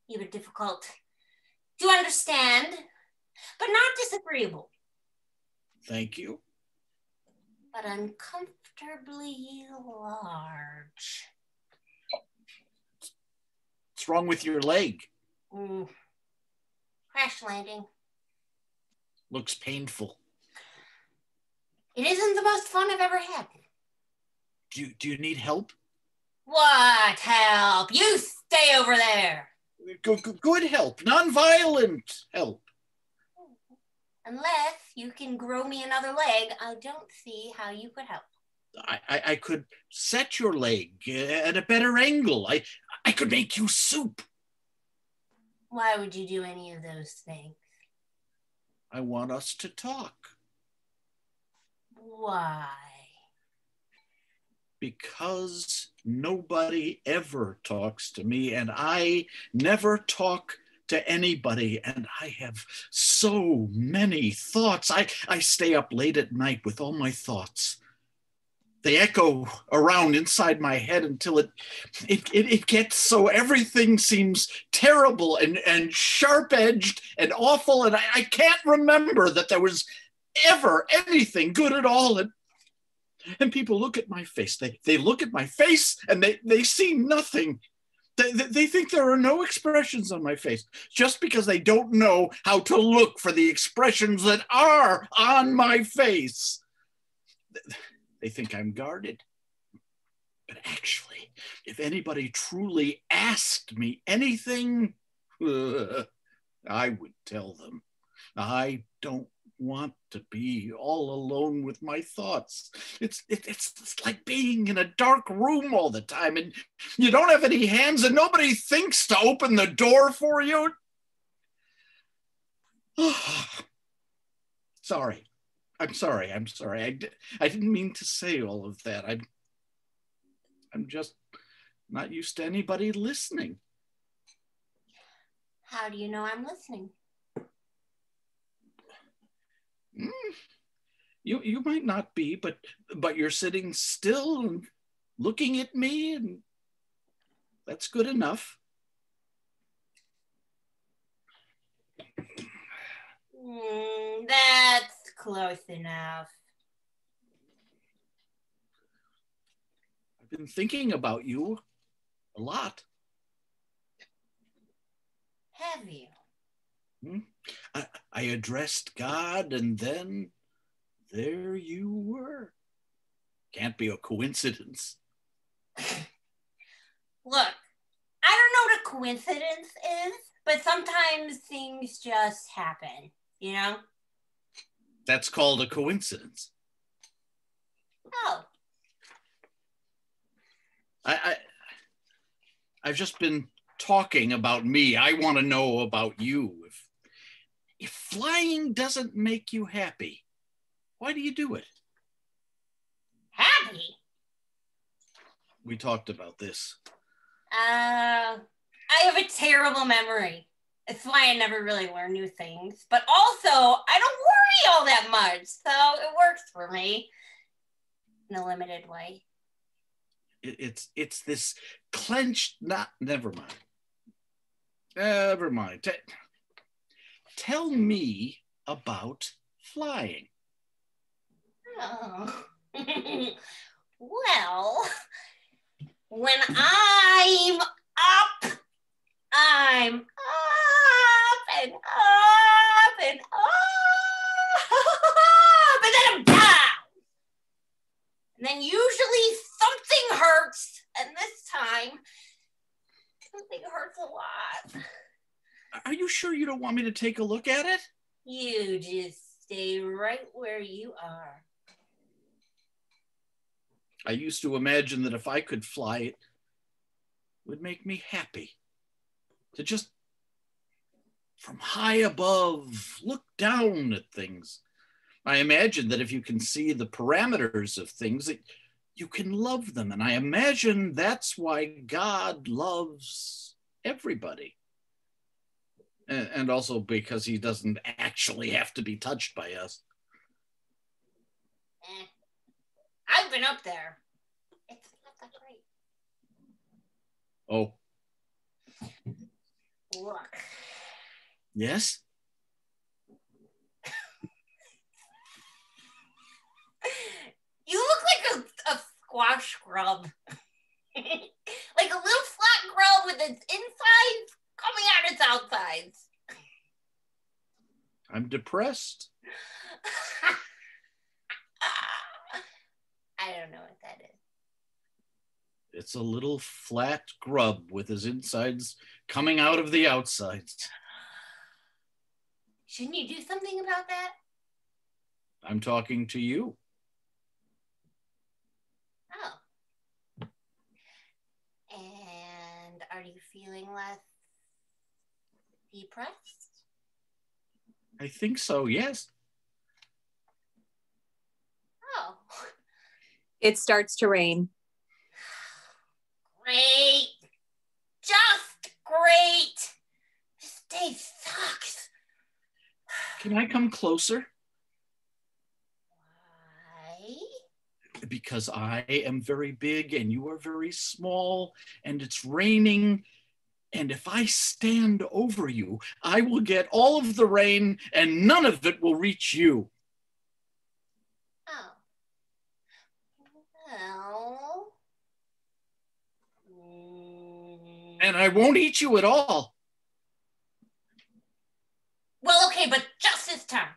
You were difficult to understand, but not disagreeable. Thank you. But uncomfortably large. What's wrong with your leg? Crash landing. Looks painful. It isn't the most fun I've ever had. Do you need help? What help? You stay over there. Good help, non-violent help. Unless you can grow me another leg, I don't see how you could help. I could set your leg at a better angle. I could make you soup. Why would you do any of those things? I want us to talk. Why? Because nobody ever talks to me, and I never talk to anybody, and I have so many thoughts. I stay up late at night with all my thoughts. They echo around inside my head until it gets so everything seems terrible and sharp-edged and awful, and I can't remember that there was ever anything good at all. And people look at my face. They look at my face and they see nothing. They think there are no expressions on my face just because they don't know how to look for the expressions that are on my face. They think I'm guarded. But actually, if anybody truly asked me anything, I would tell them. I don't want to be all alone with my thoughts. It's like being in a dark room all the time, and you don't have any hands and nobody thinks to open the door for you. Sorry. I'm sorry. I didn't mean to say all of that. I'm just not used to anybody listening. How do you know I'm listening? You might not be, but you're sitting still and looking at me, and that's good enough. That's close enough. I've been thinking about you a lot. Have you? I addressed God, and then there you were. Can't be a coincidence. Look, I don't know what a coincidence is, but sometimes things just happen, you know? That's called a coincidence. Oh. I've just been talking about me. I want to know about you. If flying doesn't make you happy, why do you do it? Happy? We talked about this. I have a terrible memory. It's why I never really learn new things. But also, I don't worry all that much, so it works for me in a limited way. It's this clenched, never mind. Never mind. Tell me about flying. Oh. Well, when I'm up and up and then I'm down. And then usually something hurts, and this time, something hurts a lot. Are you sure you don't want me to take a look at it? You just stay right where you are. I used to imagine that if I could fly, it would make me happy. To just, from high above, look down at things. I imagine that if you can see the parameters of things, you can love them. And I imagine that's why God loves everybody. And also because he doesn't actually have to be touched by us. I've been up there. It's not that great. Oh. Look. Yes? You look like a squash grub. Like a little flat grub with its insides coming out its outsides. I'm depressed. I don't know what that is. It's a little flat grub with his insides coming out of the outsides. Shouldn't you do something about that? I'm talking to you. Oh. And are you feeling less depressed? I think so, yes. Oh. It starts to rain. Great. Just great. This day sucks. Can I come closer? Why? Because I am very big and you are very small and it's raining. And if I stand over you, I will get all of the rain and none of it will reach you. Oh. Well. And I won't eat you at all. Well, okay, but just this time.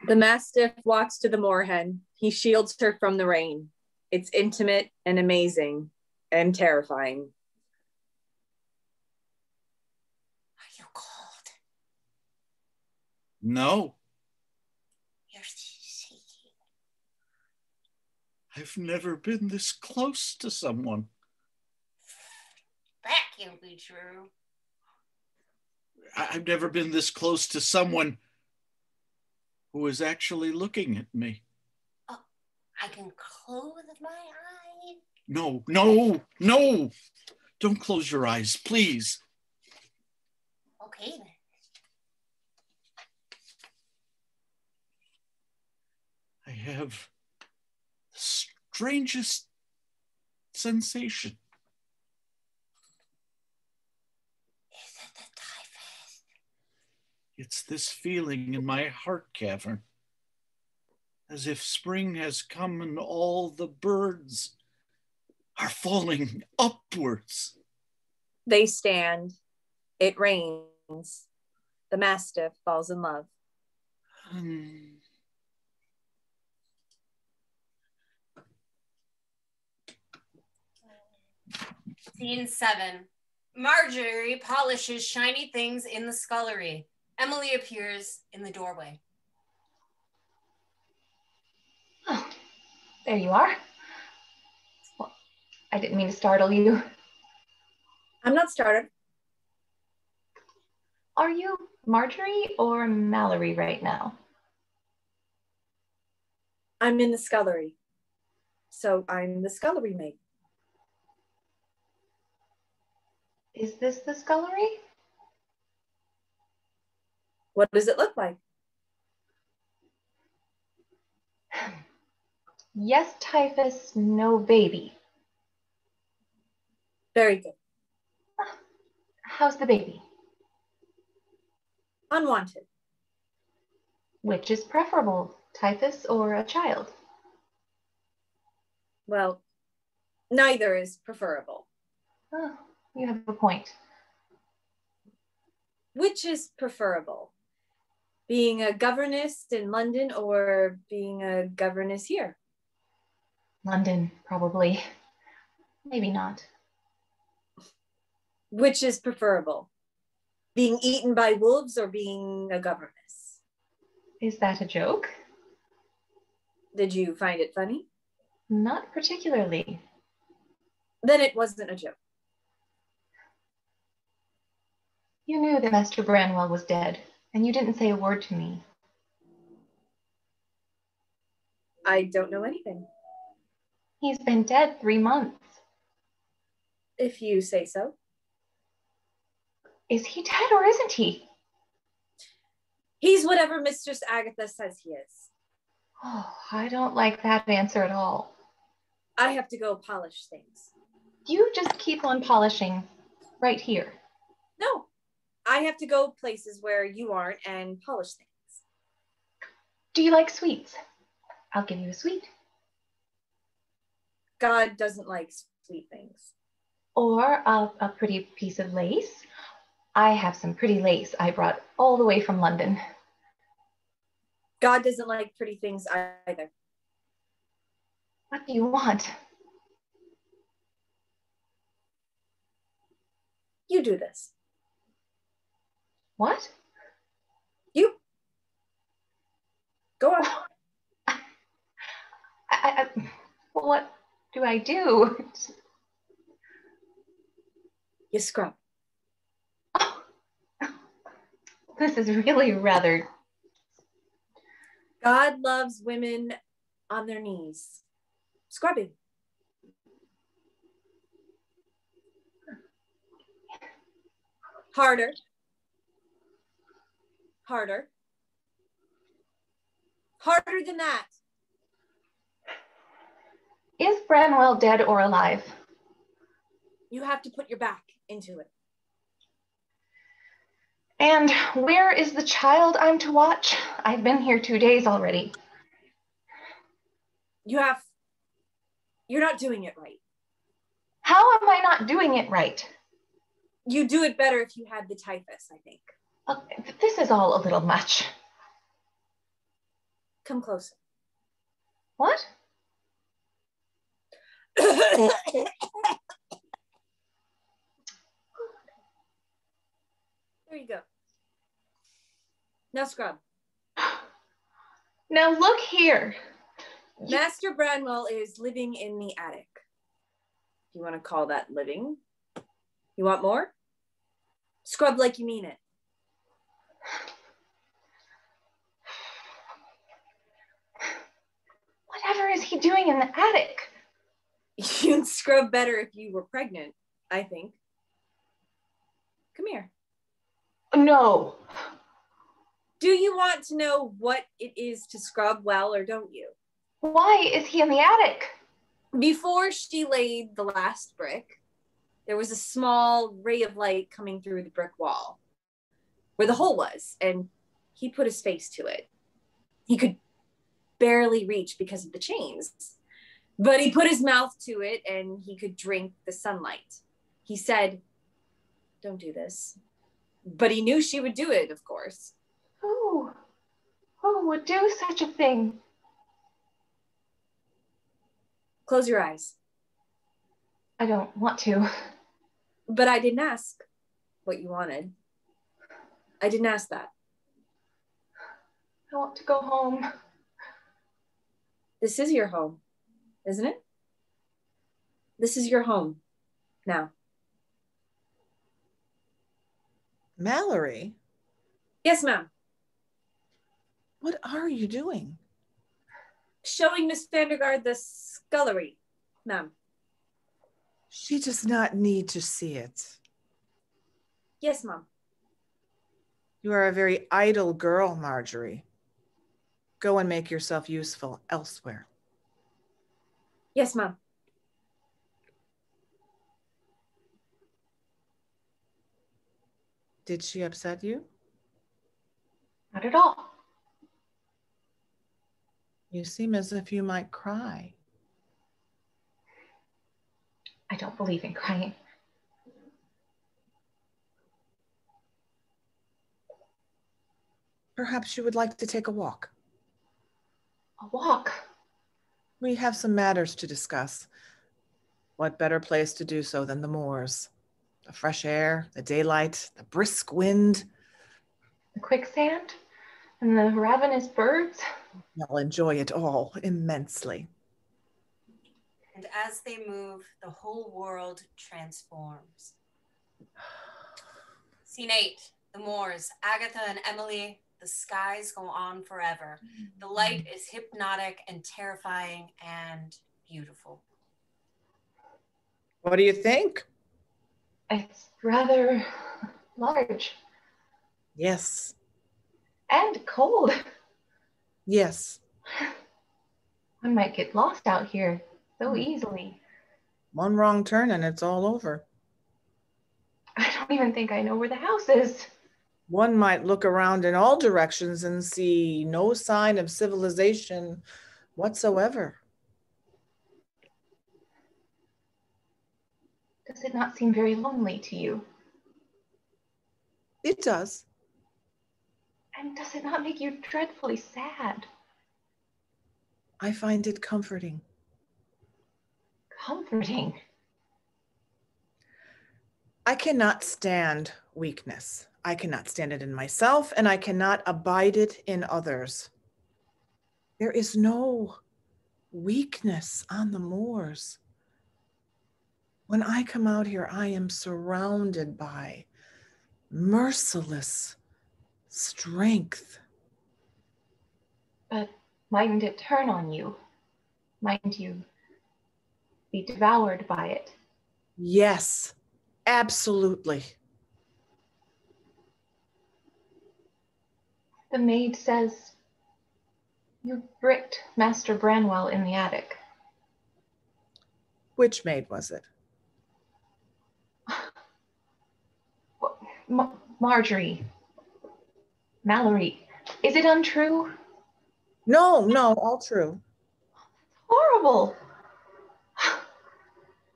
The Mastiff walks to the moorhen. He shields her from the rain. It's intimate and amazing and terrifying. Are you cold? No. You're shaking. I've never been this close to someone. That can't be true. I've never been this close to someone who is actually looking at me. Oh, I can close my eyes. No, no, no. Don't close your eyes, please. Okay, then. I have the strangest sensation. Is it the typhus? It's this feeling in my heart cavern, as if spring has come and all the birds are falling upwards. They stand. It rains. The Mastiff falls in love. Scene 7. Marjorie polishes shiny things in the scullery. Emily appears in the doorway. Oh, there you are. Well, I didn't mean to startle you. I'm not startled. Are you Marjorie or Mallory right now? I'm in the scullery. So I'm the scullery maid. Is this the scullery? What does it look like? Yes, typhus, no baby. Very good. How's the baby? Unwanted. Which is preferable, typhus or a child? Well, neither is preferable. Oh, you have a point. Which is preferable? Being a governess in London or being a governess here? London, probably. Maybe not. Which is preferable? Being eaten by wolves or being a governess? Is that a joke? Did you find it funny? Not particularly. Then it wasn't a joke. You knew that Master Branwell was dead, and you didn't say a word to me. I don't know anything. He's been dead 3 months. If you say so. Is he dead or isn't he? He's whatever Mistress Agatha says he is. Oh, I don't like that answer at all. I have to go polish things. You just keep on polishing right here. No, I have to go places where you aren't and polish things. Do you like sweets? I'll give you a sweet. God doesn't like sweet things. Or a pretty piece of lace. I have some pretty lace I brought all the way from London. God doesn't like pretty things either. What do you want? You do this. What? You. Go on. What do I do? You scrub. Oh, this is really rather... God loves women on their knees. Scrubbing. Harder. Harder. Harder than that. Is Branwell dead or alive? You have to put your back into it. And where is the child I'm to watch? I've been here 2 days already. You're not doing it right. How am I not doing it right? You do it better if you had the typhus, I think. This is all a little much. Come closer. What? There you go. Now scrub. Now look here. Master Branwell is living in the attic. If you want to call that living. You want more? Scrub like you mean it. Whatever is he doing in the attic? You'd scrub better if you were pregnant, I think. Come here. No. Do you want to know what it is to scrub well, or don't you? Why is he in the attic? Before she laid the last brick, there was a small ray of light coming through the brick wall where the hole was, and he put his face to it. He could barely reach because of the chains, but he put his mouth to it and he could drink the sunlight. He said, "Don't do this." But he knew she would do it, of course. Who would do such a thing? Close your eyes. I don't want to. But I didn't ask what you wanted. I didn't ask that. I want to go home. This is your home, isn't it? This is your home now. Mallory, Yes, ma'am. what are you doing? Showing Miss Vandergaard the scullery, ma'am. She does not need to see it. Yes, ma'am. You are a very idle girl, Marjorie. Go and make yourself useful elsewhere. Yes, ma'am. Did she upset you? Not at all. You seem as if you might cry. I don't believe in crying. Perhaps you would like to take a walk. A walk? We have some matters to discuss. What better place to do so than the moors? The fresh air, the daylight, the brisk wind. The quicksand? And the ravenous birds? I'll enjoy it all immensely. And as they move, the whole world transforms. Scene 8, the moors. Agatha and Emily The skies go on forever. The light is hypnotic and terrifying and beautiful. What do you think? It's rather large Yes. and cold. Yes. One might get lost out here so easily. One wrong turn and it's all over. I don't even think I know where the house is. One might look around in all directions and see no sign of civilization whatsoever. Does it not seem very lonely to you? It does. And does it not make you dreadfully sad? I find it comforting. Comforting. I cannot stand weakness. I cannot stand it in myself, and I cannot abide it in others. There is no weakness on the moors. When I come out here, I am surrounded by merciless strength. But mightn't it turn on you? Mightn't you be devoured by it? Yes, absolutely. The maid says you bricked Master Branwell in the attic. Which maid was it? Marjorie. Mallory. Is it untrue? No, all true. Horrible.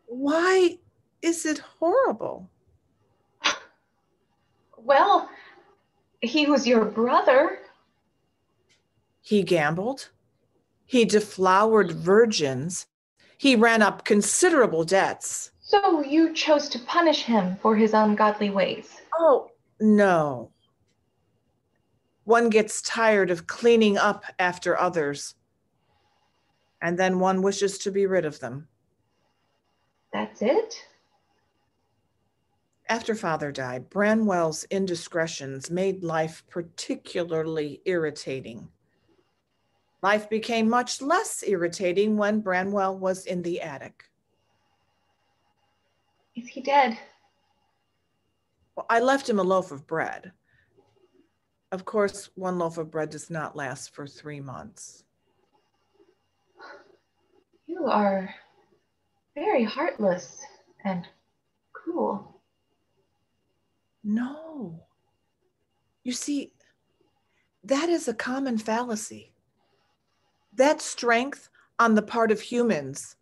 Why is it horrible? Well, he was your brother. He gambled. He deflowered virgins. He ran up considerable debts. So you chose to punish him for his ungodly ways. Oh, no. One gets tired of cleaning up after others, and then one wishes to be rid of them. That's it? After Father died, Branwell's indiscretions made life particularly irritating. Life became much less irritating when Branwell was in the attic. Is he dead? Well, I left him a loaf of bread. Of course, one loaf of bread does not last for 3 months. You are very heartless and cruel. No. You see, that is a common fallacy. That strength on the part of humans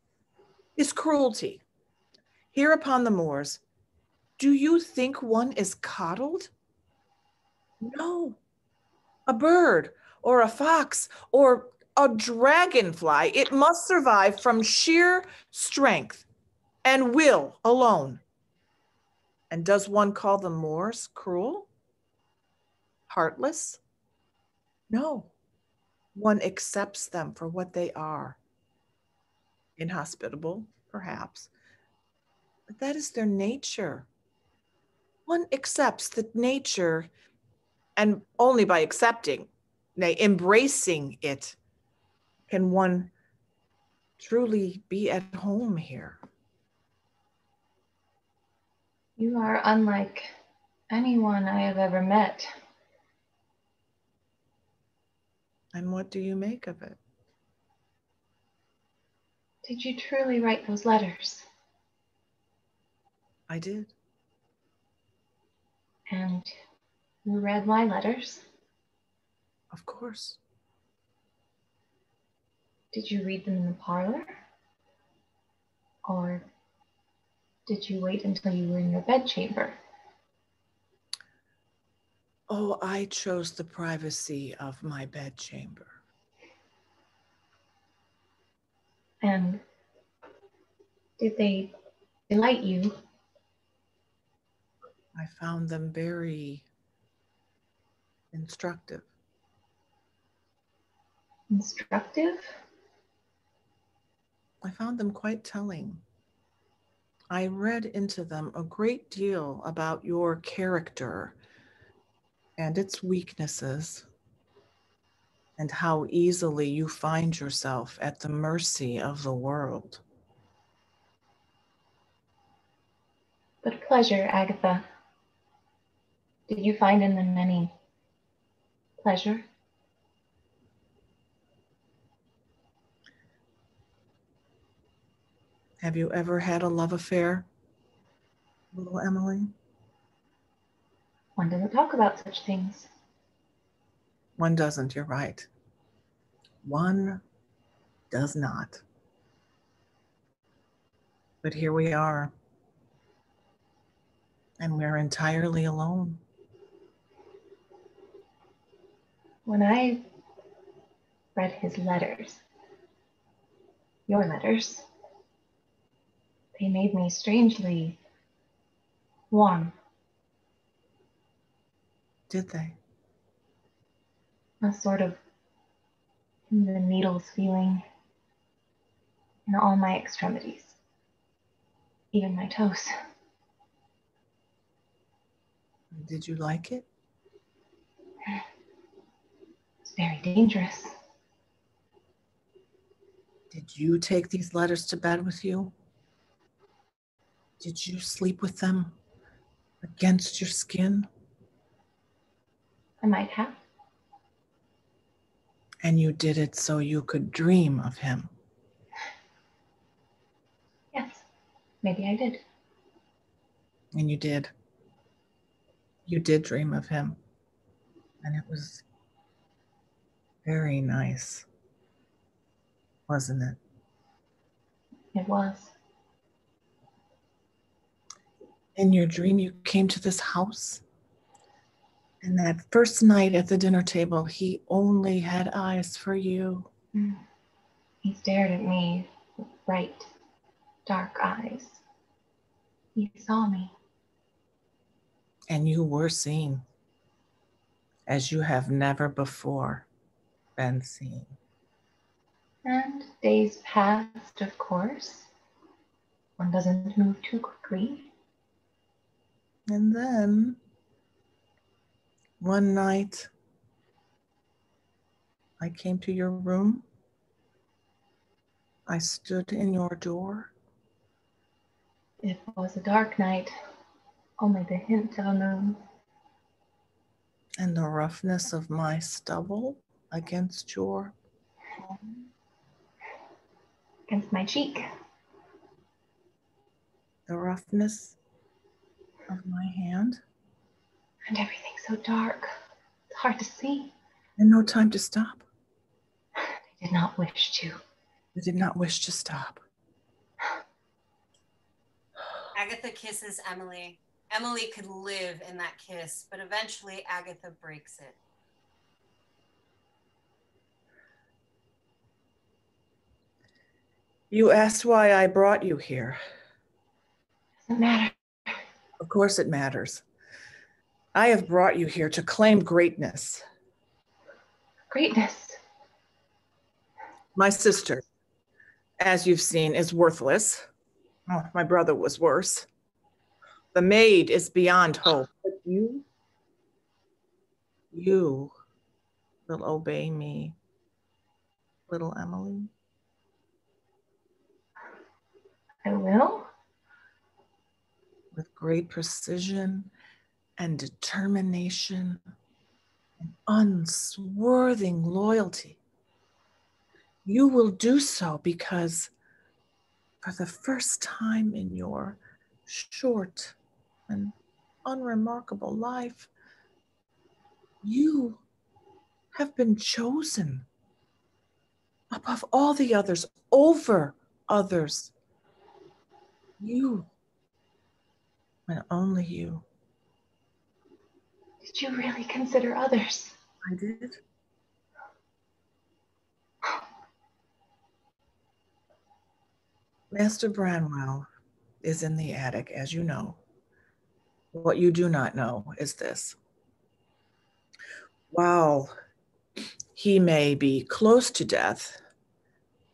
is cruelty. Here upon the moors, do you think one is coddled? No. A bird or a fox or a dragonfly, it must survive from sheer strength and will alone. And does one call the Moors cruel? Heartless? No. One accepts them for what they are. Inhospitable, perhaps, but that is their nature. One accepts that nature, and only by accepting, nay, embracing it, can one truly be at home here. You are unlike anyone I have ever met. And what do you make of it? Did you truly write those letters? I did. And you read my letters? Of course. Did you read them in the parlor? Or did you wait until you were in your bedchamber? Oh, I chose the privacy of my bedchamber. And did they delight you? I found them very instructive. Instructive? I found them quite telling. I read into them a great deal about your character and its weaknesses and how easily you find yourself at the mercy of the world. But pleasure, Agatha. Did you find in them any pleasure? Have you ever had a love affair, little Emily? One doesn't talk about such things. One doesn't, you're right. One does not. But here we are, and we're entirely alone. When I read his letters, your letters, they made me strangely warm. Did they? A sort of the needles feeling in all my extremities, even my toes. Did you like it? It's very dangerous. Did you take these letters to bed with you? Did you sleep with them against your skin? I might have. And you did it so you could dream of him. Yes, maybe I did. And you did. You did dream of him. And it was very nice, wasn't it? It was. In your dream, you came to this house. And that first night at the dinner table, he only had eyes for you. He stared at me with bright, dark eyes. He saw me. And you were seen as you have never before been seen. And days passed, of course. One doesn't move too quickly. And then one night, I came to your room. I stood in your door. It was a dark night, only the hint of a moon. And the roughness of my stubble against your palm. Against my cheek. The roughness of my hand. And everything so dark. It's hard to see. And no time to stop. I did not wish to. You did not wish to stop. Agatha kisses Emily. Emily could live in that kiss, but eventually Agatha breaks it. You asked why I brought you here. Doesn't matter. Of course it matters. I have brought you here to claim greatness. Greatness. My sister, as you've seen, is worthless. Oh, my brother was worse. The maid is beyond hope. But you will obey me, little Emily. I will. With great precision and determination and unswerving loyalty. You will do so because for the first time in your short and unremarkable life, you have been chosen above all the others, over others. You, and only you. Did you really consider others? I did. Master Branwell is in the attic, as you know. What you do not know is this. While he may be close to death,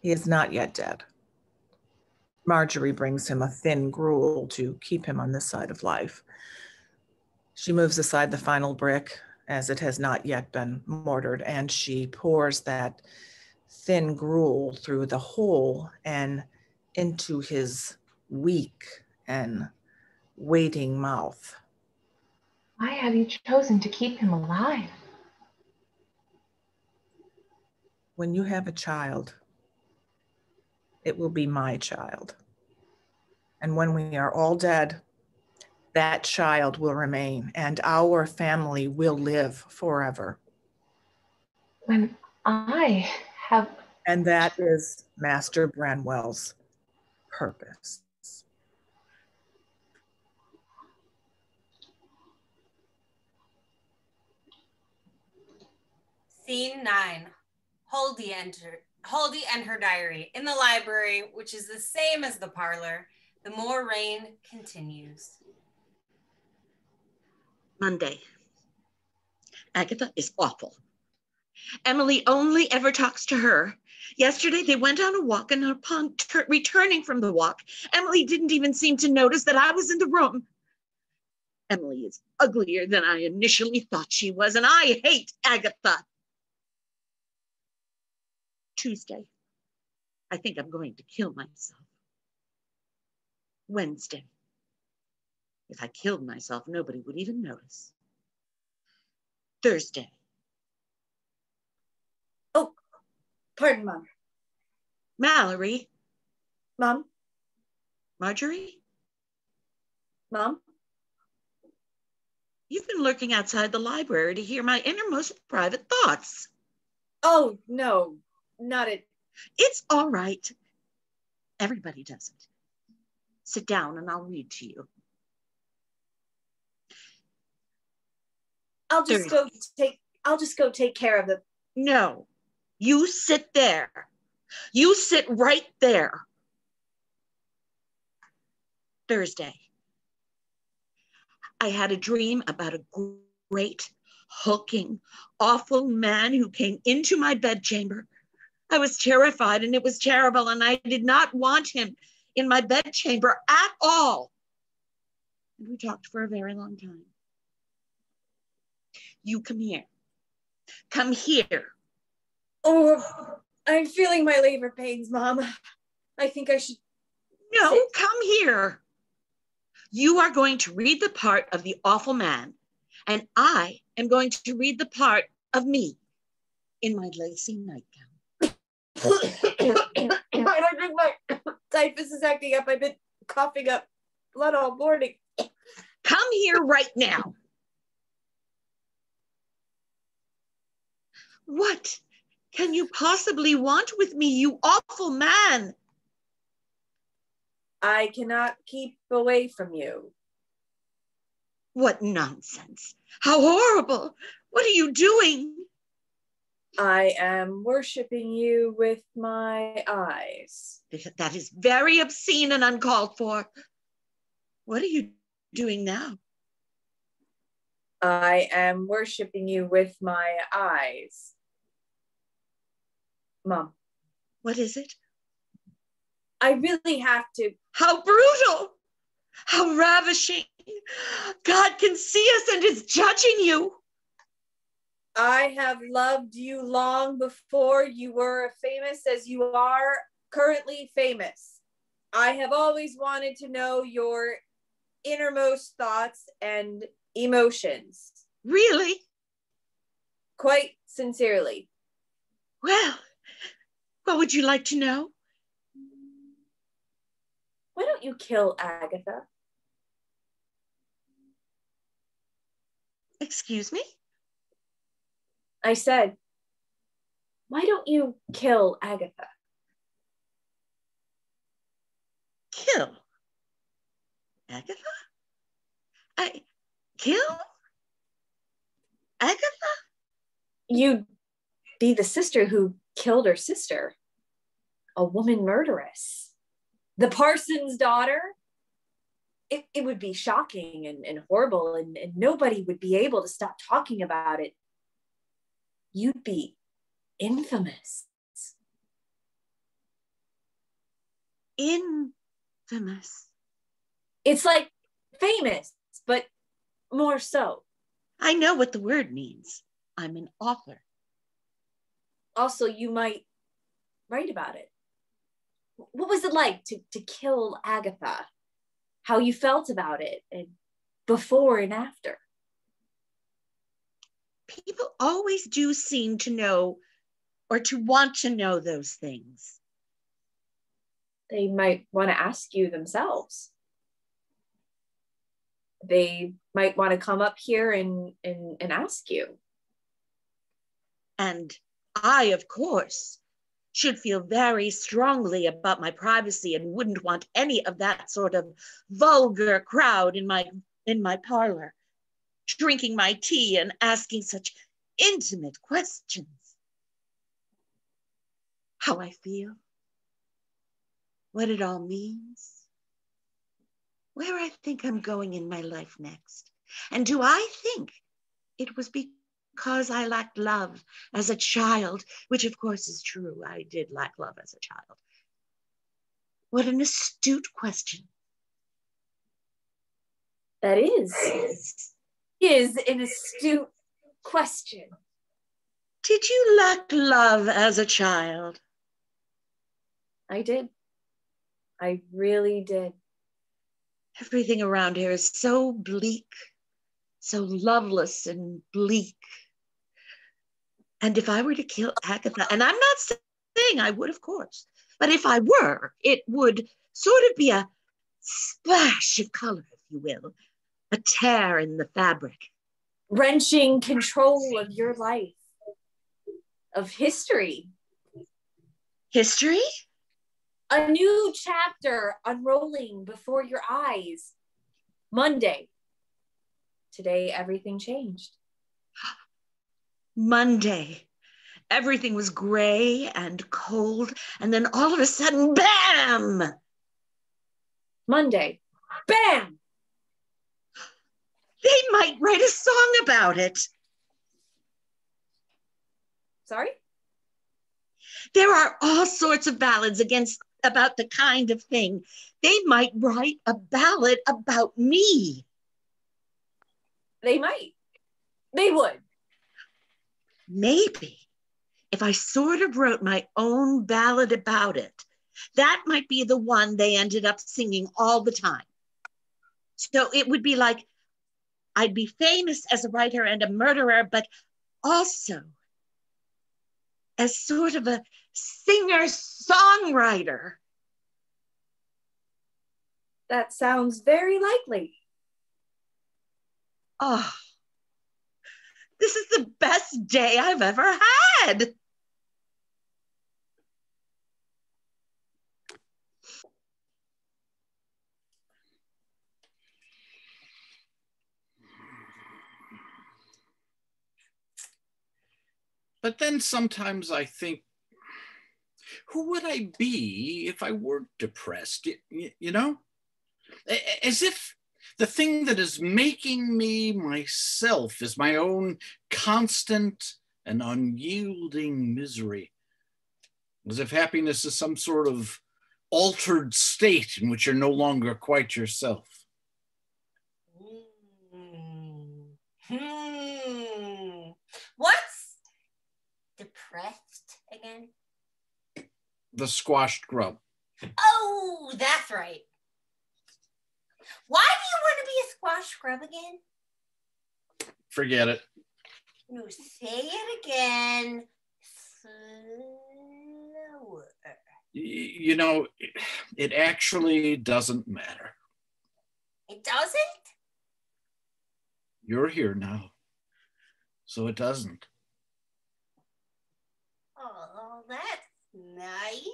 he is not yet dead. Marjorie brings him a thin gruel to keep him on this side of life. She moves aside the final brick as it has not yet been mortared, and she pours that thin gruel through the hole and into his weak and waiting mouth. Why have you chosen to keep him alive? When you have a child, it will be my child. And when we are all dead, that child will remain and our family will live forever. When I have... And that is Master Branwell's purpose. Scene 9. Huldy and her diary in the library, which is the same as the parlor. The Moraine continues. Monday. Agatha is awful. Emily only ever talks to her. Yesterday, they went on a walk, and upon returning from the walk, Emily didn't even seem to notice that I was in the room. Emily is uglier than I initially thought she was, and I hate Agatha. Tuesday, I think I'm going to kill myself. Wednesday, if I killed myself, nobody would even notice. Thursday. Oh, pardon, Mom. Mallory. Mom? Marjorie? Mom? You've been lurking outside the library to hear my innermost private thoughts. Oh, no, not it. It's all right. Everybody does it. Sit down and I'll read to you. I'll just go take care of it. No, you sit there. You sit right there. Thursday. I had a dream about a great, hulking, awful man who came into my bedchamber. I was terrified and it was terrible, and I did not want him in my bedchamber at all. And we talked for a very long time. You come here. Come here. Oh, I'm feeling my labor pains, Mom. I think I should... No, come here. You are going to read the part of the awful man, and I am going to read the part of me in my lacy nightgown. I don't think my typhus is acting up. I've been coughing up blood all morning. Come here right now. What can you possibly want with me, you awful man? I cannot keep away from you. What nonsense. How horrible. What are you doing? I am worshiping you with my eyes. That is very obscene and uncalled for. What are you doing now? I am worshiping you with my eyes. Mom. What is it? I really have to. How brutal! How ravishing! God can see us and is judging you. I have loved you long before you were famous as you are currently famous. I have always wanted to know your innermost thoughts and emotions. Really? Quite sincerely. Well, what would you like to know? Why don't you kill Agatha? Excuse me? I said, why don't you kill Agatha? Kill? Agatha? Kill? Agatha? You'd be the sister who killed her sister. A woman murderess. The parson's daughter. It would be shocking and horrible, and nobody would be able to stop talking about it. You'd be infamous. Infamous. It's like famous, but more so. I know what the word means. I'm an author. Also, you might write about it. What was it like to kill Agatha? How you felt about it, and before and after? People always do seem to know or to want to know those things. They might want to ask you themselves. They might want to come up here and ask you. And I, of course, should feel very strongly about my privacy and wouldn't want any of that sort of vulgar crowd in my parlor, drinking my tea and asking such intimate questions. How I feel, what it all means, where I think I'm going in my life next. And do I think it was because I lacked love as a child, which of course is true. I did lack love as a child. What an astute question. That is an astute question. Did you lack love as a child? I did. I really did. Everything around here is so bleak, so loveless and bleak. And if I were to kill Agatha, and I'm not saying I would, of course, but if I were, it would sort of be a splash of color, if you will, a tear in the fabric. Wrenching control of your life, of history. History? A new chapter unrolling before your eyes. Monday. Today, everything changed. Monday. Everything was gray and cold, and then all of a sudden, bam! Monday. Bam! They might write a song about it. Sorry? There are all sorts of ballads about the kind of thing. They might write a ballad about me. They might. They would. Maybe if I sort of wrote my own ballad about it, that might be the one they ended up singing all the time. So it would be like, I'd be famous as a writer and a murderer, but also as sort of a singer-songwriter. That sounds very likely. Oh, this is the best day I've ever had. But then sometimes I think, who would I be if I weren't depressed? You know? As if the thing that is making me myself is my own constant and unyielding misery. As if happiness is some sort of altered state in which you're no longer quite yourself. What's depressed again? The squashed grub. Oh, that's right. Why do you want to be a squash grub again? Forget it. No, say it again. Slower. You know, it actually doesn't matter. It doesn't? You're here now, so it doesn't. Oh, that's nice.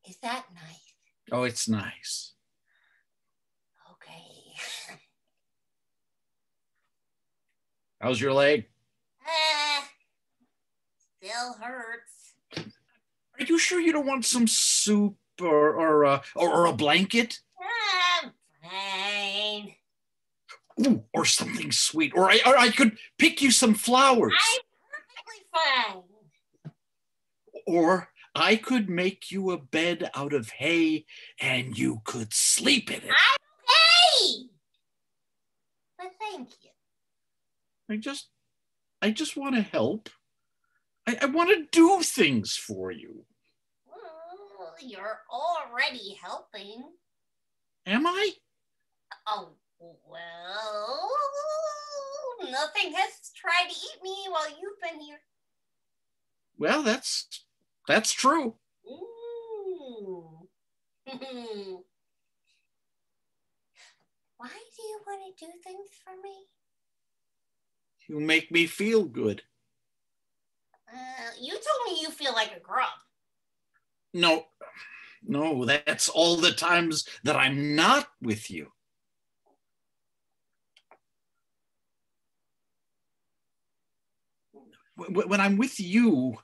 Is that nice? Oh, it's nice. Okay. How's your leg? Still hurts. Are you sure you don't want some soup or a blanket? I'm fine. Ooh, or something sweet. Or I could pick you some flowers. I'm perfectly fine. Or I could make you a bed out of hay and you could sleep in it. I'm okay. But thank you. I just want to help. I want to do things for you. Well, you're already helping. Am I? Oh, well, nothing has tried to eat me while you've been here. Well, that's true. Ooh. Why do you want to do things for me? You make me feel good. You told me you feel like a grub. No, that's all the times that I'm not with you. When I'm with you,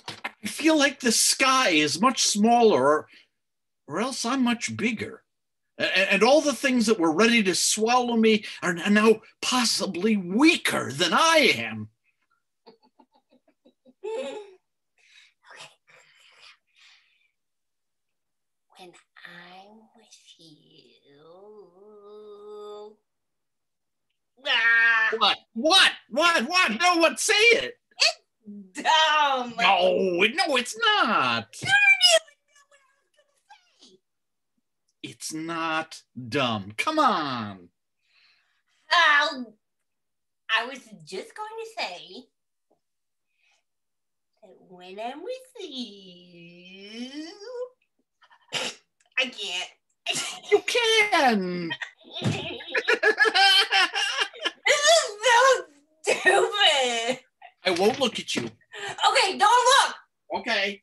I feel like the sky is much smaller, or else I'm much bigger. And all the things that were ready to swallow me are now possibly weaker than I am. Okay. When I'm with you. What? No one say it. Dumb. No, it's not. It's not dumb. Come on. I was just going to say that when I'm with you, I can't. You can. This is so stupid. I won't look at you. Okay, don't look. Okay.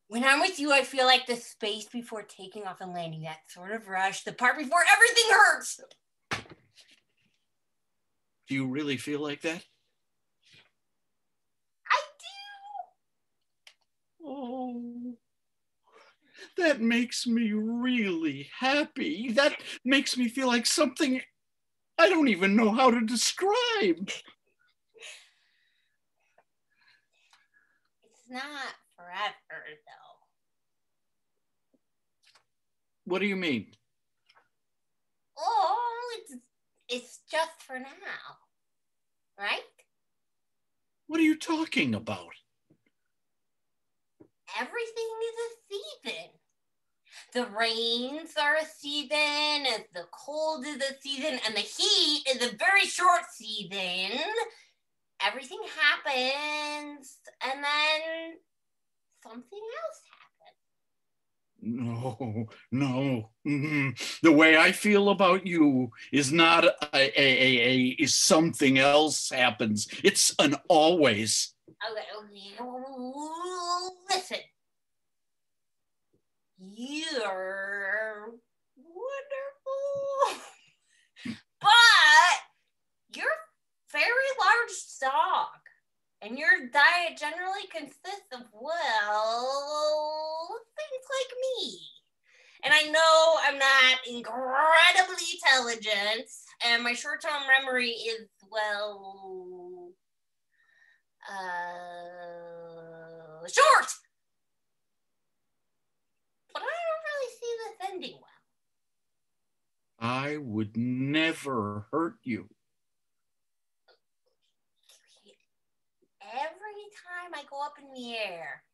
When I'm with you, I feel like the space before taking off and landing, that sort of rush, the part before everything hurts. Do you really feel like that? I do. Oh, that makes me really happy. That makes me feel like something I don't even know how to describe. It's not forever, though. What do you mean? Oh, it's just for now, right? What are you talking about? Everything is a season. The rains are a season, the cold is a season, and the heat is a very short season. Everything happens, and then something else happens. No. The way I feel about you is not is something else happens. It's an always. Okay. Listen. You're wonderful. But you're a very large dog. And your diet generally consists of, well, things like me. And I know I'm not incredibly intelligent, and my short-term memory is, well, short. But I don't really see this ending well. I would never hurt you. Every time I go up in the air,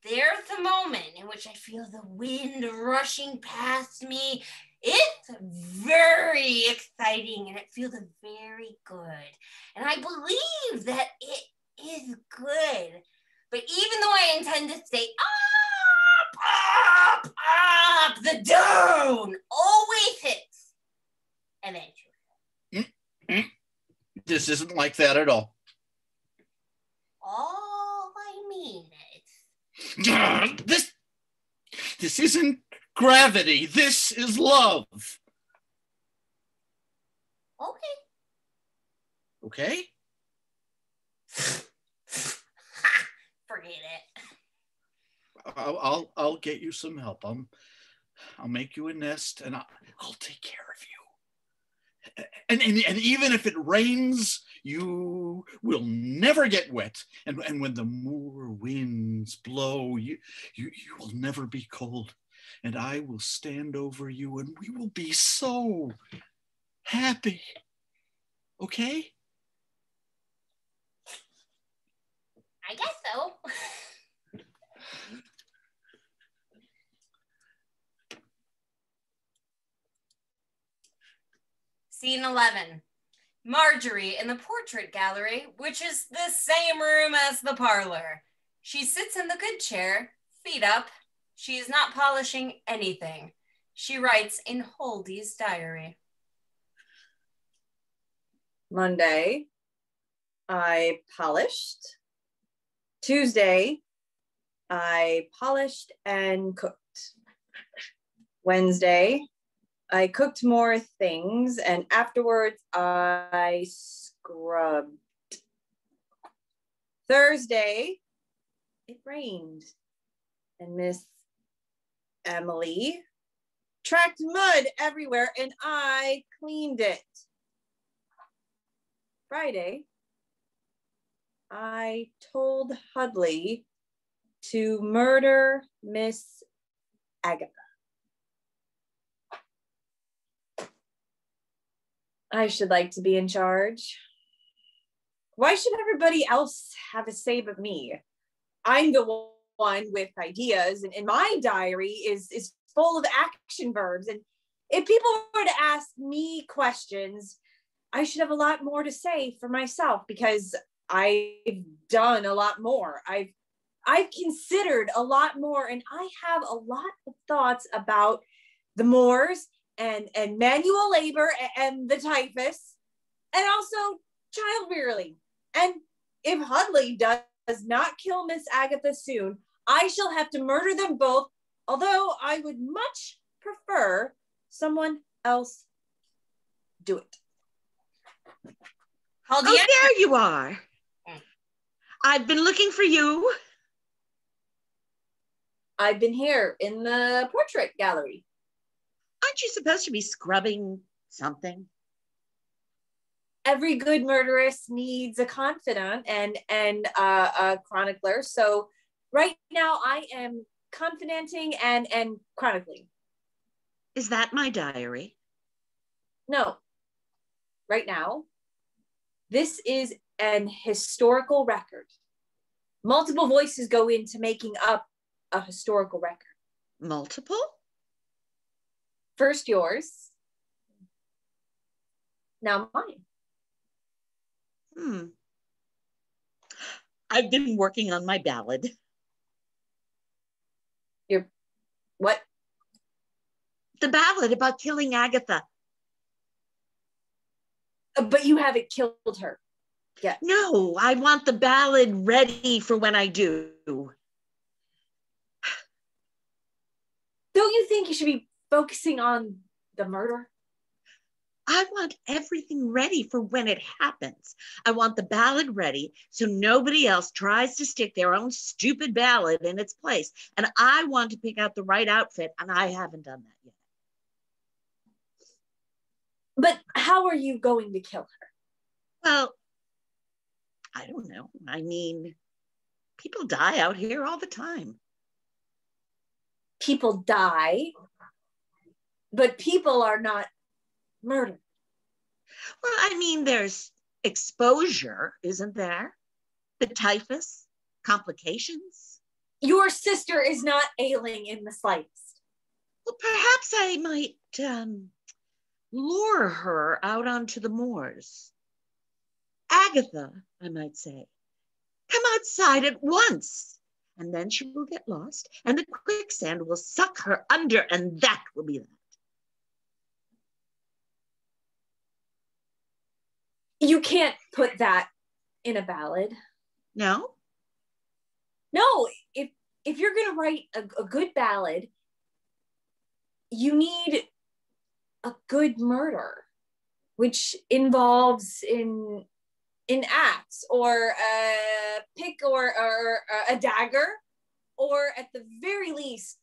there's a moment in which I feel the wind rushing past me. It's very exciting and it feels very good. And I believe that it is good. But even though I intend to stay up, the down always hits. Eventually. This isn't like that at all. All I mean is... This isn't gravity. This is love. Okay? Forget it. I'll get you some help. I'll make you a nest and I'll take care of you. And even if it rains, you will never get wet. And when the moor winds blow, you will never be cold. and I will stand over you and we will be so happy. Okay? I guess so. Scene 11. Marjorie in the portrait gallery, which is the same room as the parlor. She sits in the good chair, feet up. She is not polishing anything. She writes in Holdy's diary. Monday, I polished. Tuesday, I polished and cooked. Wednesday, I cooked more things, and afterwards I scrubbed. Thursday, it rained, and Miss Emily tracked mud everywhere, and I cleaned it. Friday, I told Hudley to murder Miss Agatha. I should like to be in charge. Why should everybody else have a say but me? I'm the one with ideas, and my diary is full of action verbs. And if people were to ask me questions, I should have a lot more to say for myself, because I've done a lot more. I've considered a lot more, and I have a lot of thoughts about the Moors and manual labor and the typhus, and also child rearing. And if Hudley does not kill Miss Agatha soon, I shall have to murder them both, although I would much prefer someone else do it. Oh, there you are. I've been looking for you. I've been here in the portrait gallery. Aren't you supposed to be scrubbing something? Every good murderess needs a confidant and a chronicler. So right now I am confidenting and chronicling. Is that my diary? No. Right now, this is an historical record. Multiple voices go into making up a historical record. Multiple? First yours, now mine. I've been working on my ballad. Your what? The ballad about killing Agatha. But you haven't killed her yet. No, I want the ballad ready for when I do. Don't you think you should be focusing on the murder? I want everything ready for when it happens. I want the ballad ready so nobody else tries to stick their own stupid ballad in its place. And I want to pick out the right outfit, and I haven't done that yet. But how are you going to kill her? Well, I don't know. I mean, people die out here all the time. People die, but people are not murdered. Well, I mean, there's exposure, isn't there? The typhus, complications. Your sister is not ailing in the slightest. Well, perhaps I might lure her out onto the moors. Agatha, I might say, come outside at once, and then she will get lost, and the quicksand will suck her under, and that will be that. You can't put that in a ballad. No? No, if you're gonna write a good ballad, you need a good murder, which involves in axe or a pick or a dagger, or at the very least,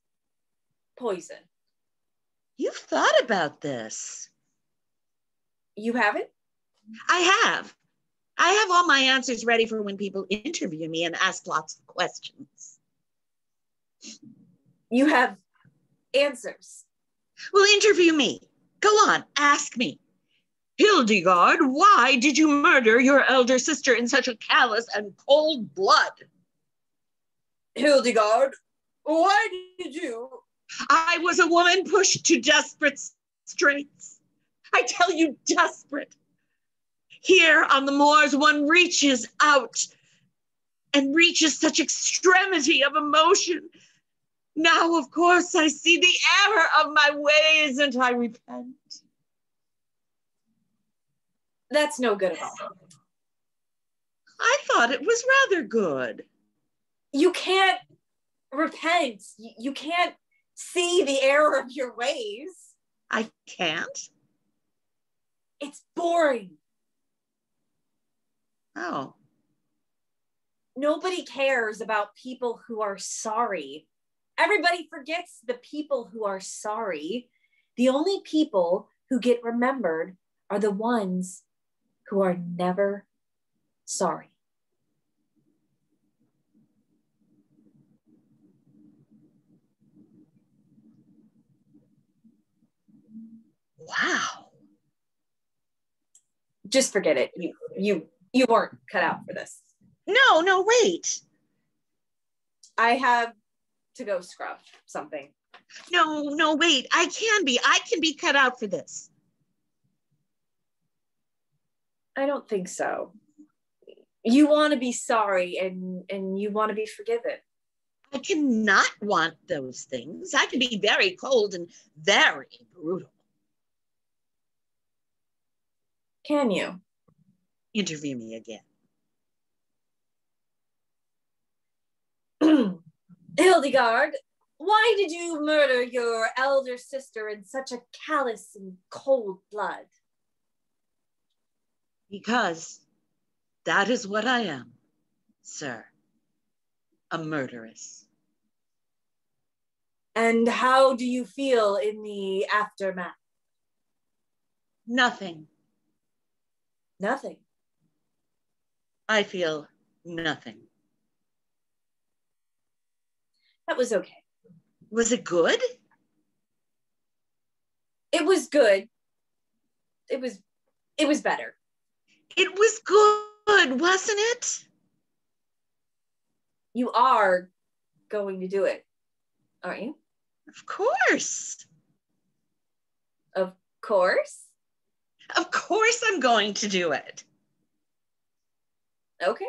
poison. You've thought about this. You haven't? I have. I have all my answers ready for when people interview me and ask lots of questions. You have answers. Well, interview me. Go on, ask me. Hildegard, why did you murder your elder sister in such a callous and cold blood? Hildegard, why did you? I was a woman pushed to desperate straits. I tell you, desperate. Here on the moors, one reaches out and reaches such extremity of emotion. Now, of course, I see the error of my ways and I repent. That's no good at all. I thought it was rather good. You can't repent. You can't see the error of your ways. I can't? It's boring. Oh. Nobody cares about people who are sorry. Everybody forgets the people who are sorry. The only people who get remembered are the ones who are never sorry. Wow. Just forget it. You weren't cut out for this. No, wait. I have to go scrub something. No, wait. I can be cut out for this. I don't think so. You want to be sorry and you want to be forgiven. I cannot want those things. I can be very cold and very brutal. Can you? Interview me again. Hildegard, why did you murder your elder sister in such a callous and cold blood? Because that is what I am, sir. A murderess. And how do you feel in the aftermath? Nothing. Nothing. I feel nothing. That was okay. Was it good? It was good. It was better. It was good, wasn't it? You are going to do it, aren't you? Of course. Of course. Of course I'm going to do it. Okay.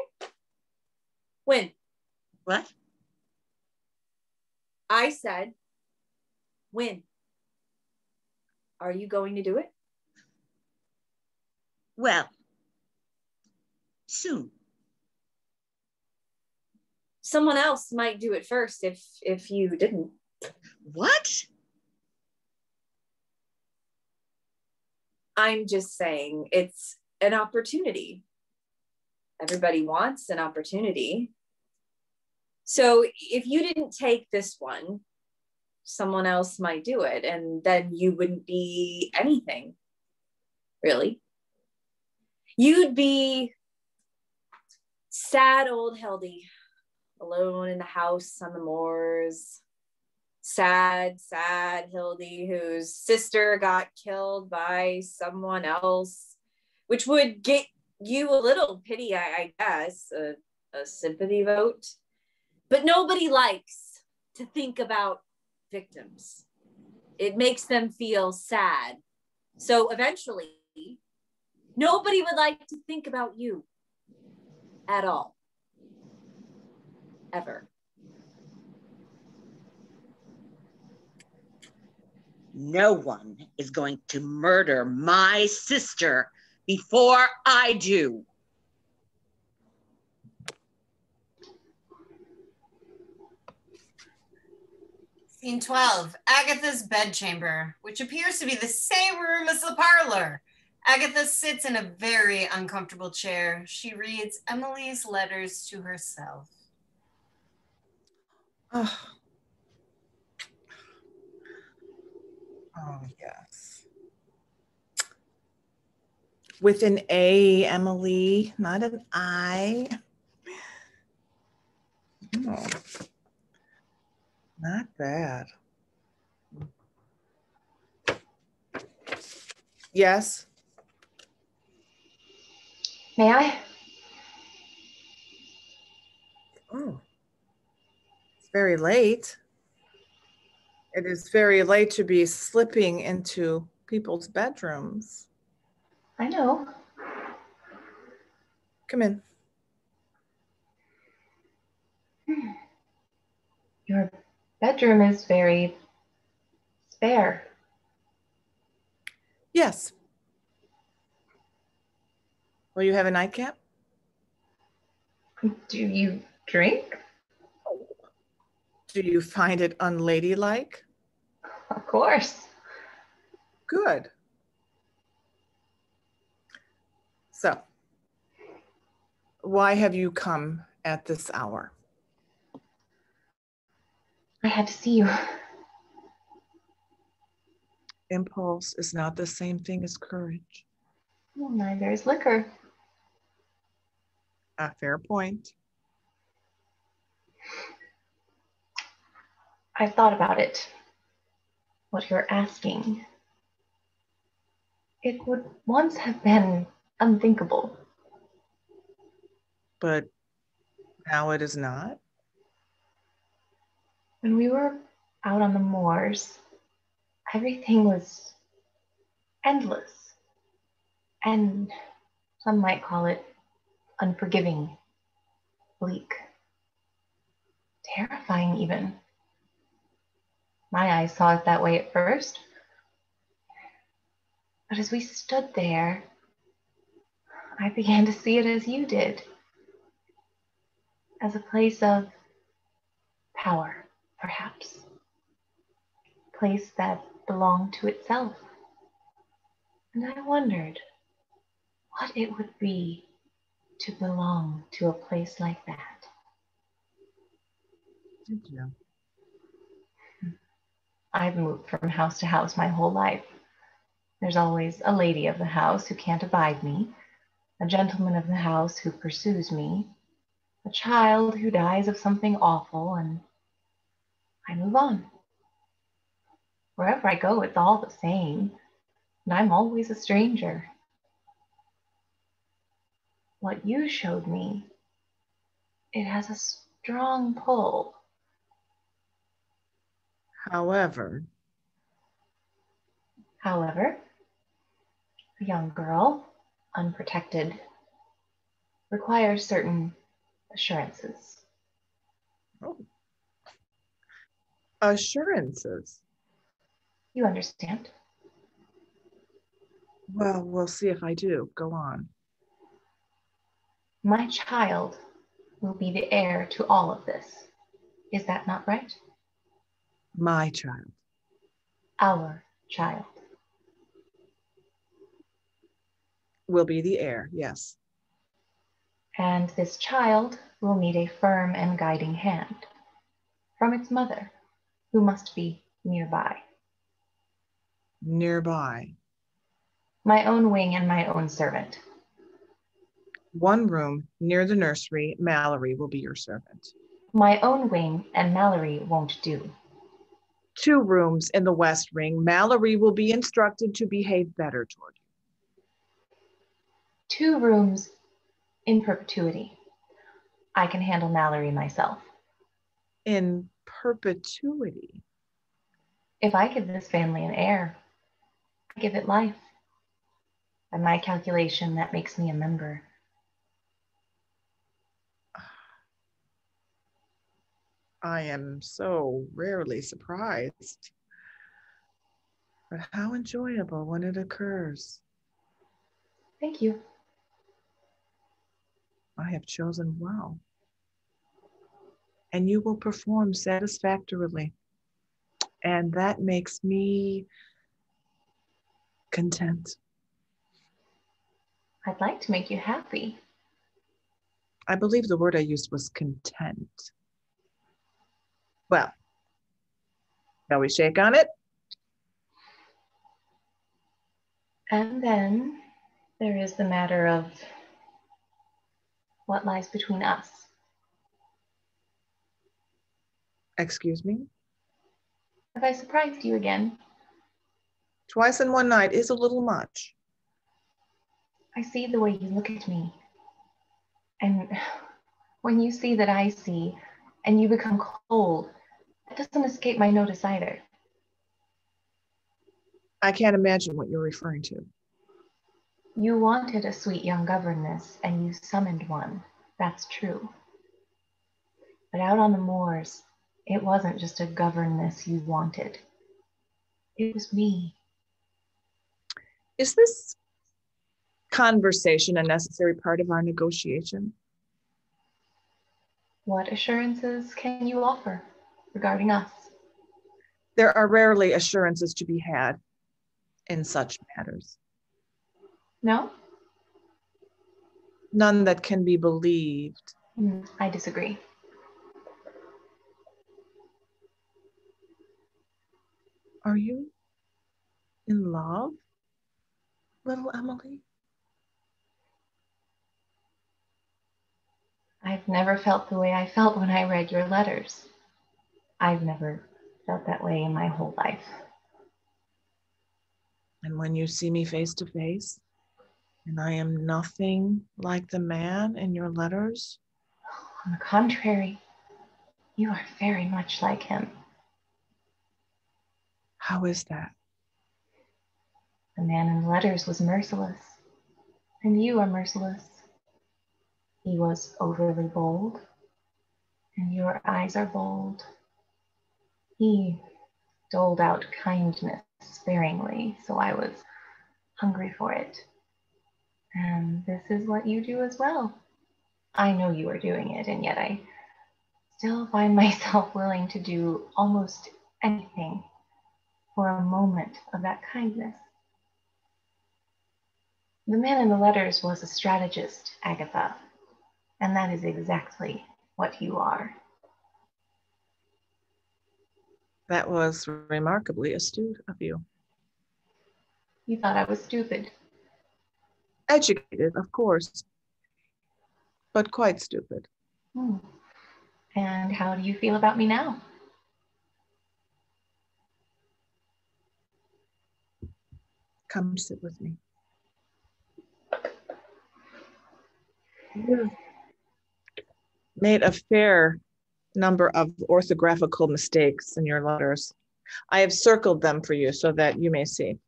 When? What? I said, when? Are you going to do it? Well, soon. Someone else might do it first if you didn't. What? I'm just saying it's an opportunity. Everybody wants an opportunity. So if you didn't take this one, someone else might do it, and then you wouldn't be anything, really. You'd be sad old Hildy, alone in the house on the moors. Sad Hildy, whose sister got killed by someone else, which would get you a little pity, I guess, a sympathy vote. But nobody likes to think about victims. It makes them feel sad. So eventually, nobody would like to think about you at all. Ever. No one is going to murder my sister before I do. Scene 12, Agatha's bedchamber, which appears to be the same room as the parlor. Agatha sits in a very uncomfortable chair. She reads Emily's letters to herself. Oh, yes. With an A, Emily, not an I. Oh, not bad. Yes. May I? Oh, it's very late. It is very late to be slipping into people's bedrooms. I know. Come in. Your bedroom is very spare. Yes. Will you have a nightcap? Do you drink? Do you find it unladylike? Of course. Good. So, why have you come at this hour? I had to see you. Impulse is not the same thing as courage. Well, neither is liquor. A fair point. I've thought about it. What you're asking. It would once have been unthinkable. But now it is not. When we were out on the moors, everything was endless. And some might call it unforgiving, bleak, terrifying even. My eyes saw it that way at first. But as we stood there, I began to see it as you did, as a place of power, perhaps. A place that belonged to itself. And I wondered what it would be to belong to a place like that. Did you? I've moved from house to house my whole life. There's always a lady of the house who can't abide me, a gentleman of the house who pursues me, a child who dies of something awful, and I move on. Wherever I go, it's all the same, and I'm always a stranger. What you showed me, it has a strong pull. However, a young girl, unprotected, requires certain assurances. oh, assurances. You understand? Well, we'll see if I do. Go on. My child will be the heir to all of this. Is that not right? My child. Our child. Will be the heir, yes. And this child will need a firm and guiding hand from its mother, who must be nearby. Nearby. My own wing and my own servant. One room near the nursery. Mallory will be your servant. My own wing and Mallory won't do. 2 rooms in the west wing. Mallory will be instructed to behave better toward you. 2 rooms in perpetuity. I can handle Mallory myself. In perpetuity? If I give this family an heir, I give it life. By my calculation, that makes me a member. I am so rarely surprised. But how enjoyable when it occurs. Thank you. I have chosen well. And you will perform satisfactorily. And that makes me content. I'd like to make you happy. I believe the word I used was content. Well, shall we shake on it? And then there is the matter of what lies between us. Excuse me? Have I surprised you again? Twice in one night is a little much. I see the way you look at me. And when you see that I see, and you become cold, it doesn't escape my notice either. I can't imagine what you're referring to. You wanted a sweet young governess, and you summoned one. That's true. But out on the moors, it wasn't just a governess you wanted. It was me. Is this conversation a necessary part of our negotiation? What assurances can you offer regarding us? There are rarely assurances to be had in such matters. No? None that can be believed. I disagree. Are you in love, little Emily? I've never felt the way I felt when I read your letters. I've never felt that way in my whole life. And when you see me face to face, and I am nothing like the man in your letters? On the contrary, you are very much like him. How is that? The man in the letters was merciless, and you are merciless. He was overly bold, and your eyes are bold. He doled out kindness sparingly, so I was hungry for it. And this is what you do as well. I know you are doing it, and yet I still find myself willing to do almost anything for a moment of that kindness. The man in the letters was a strategist, Agatha, and that is exactly what you are. That was remarkably astute of you. You thought I was stupid. Educated, of course, but quite stupid. And how do you feel about me now? Come sit with me. You've made a fair number of orthographical mistakes in your letters. I have circled them for you so that you may see.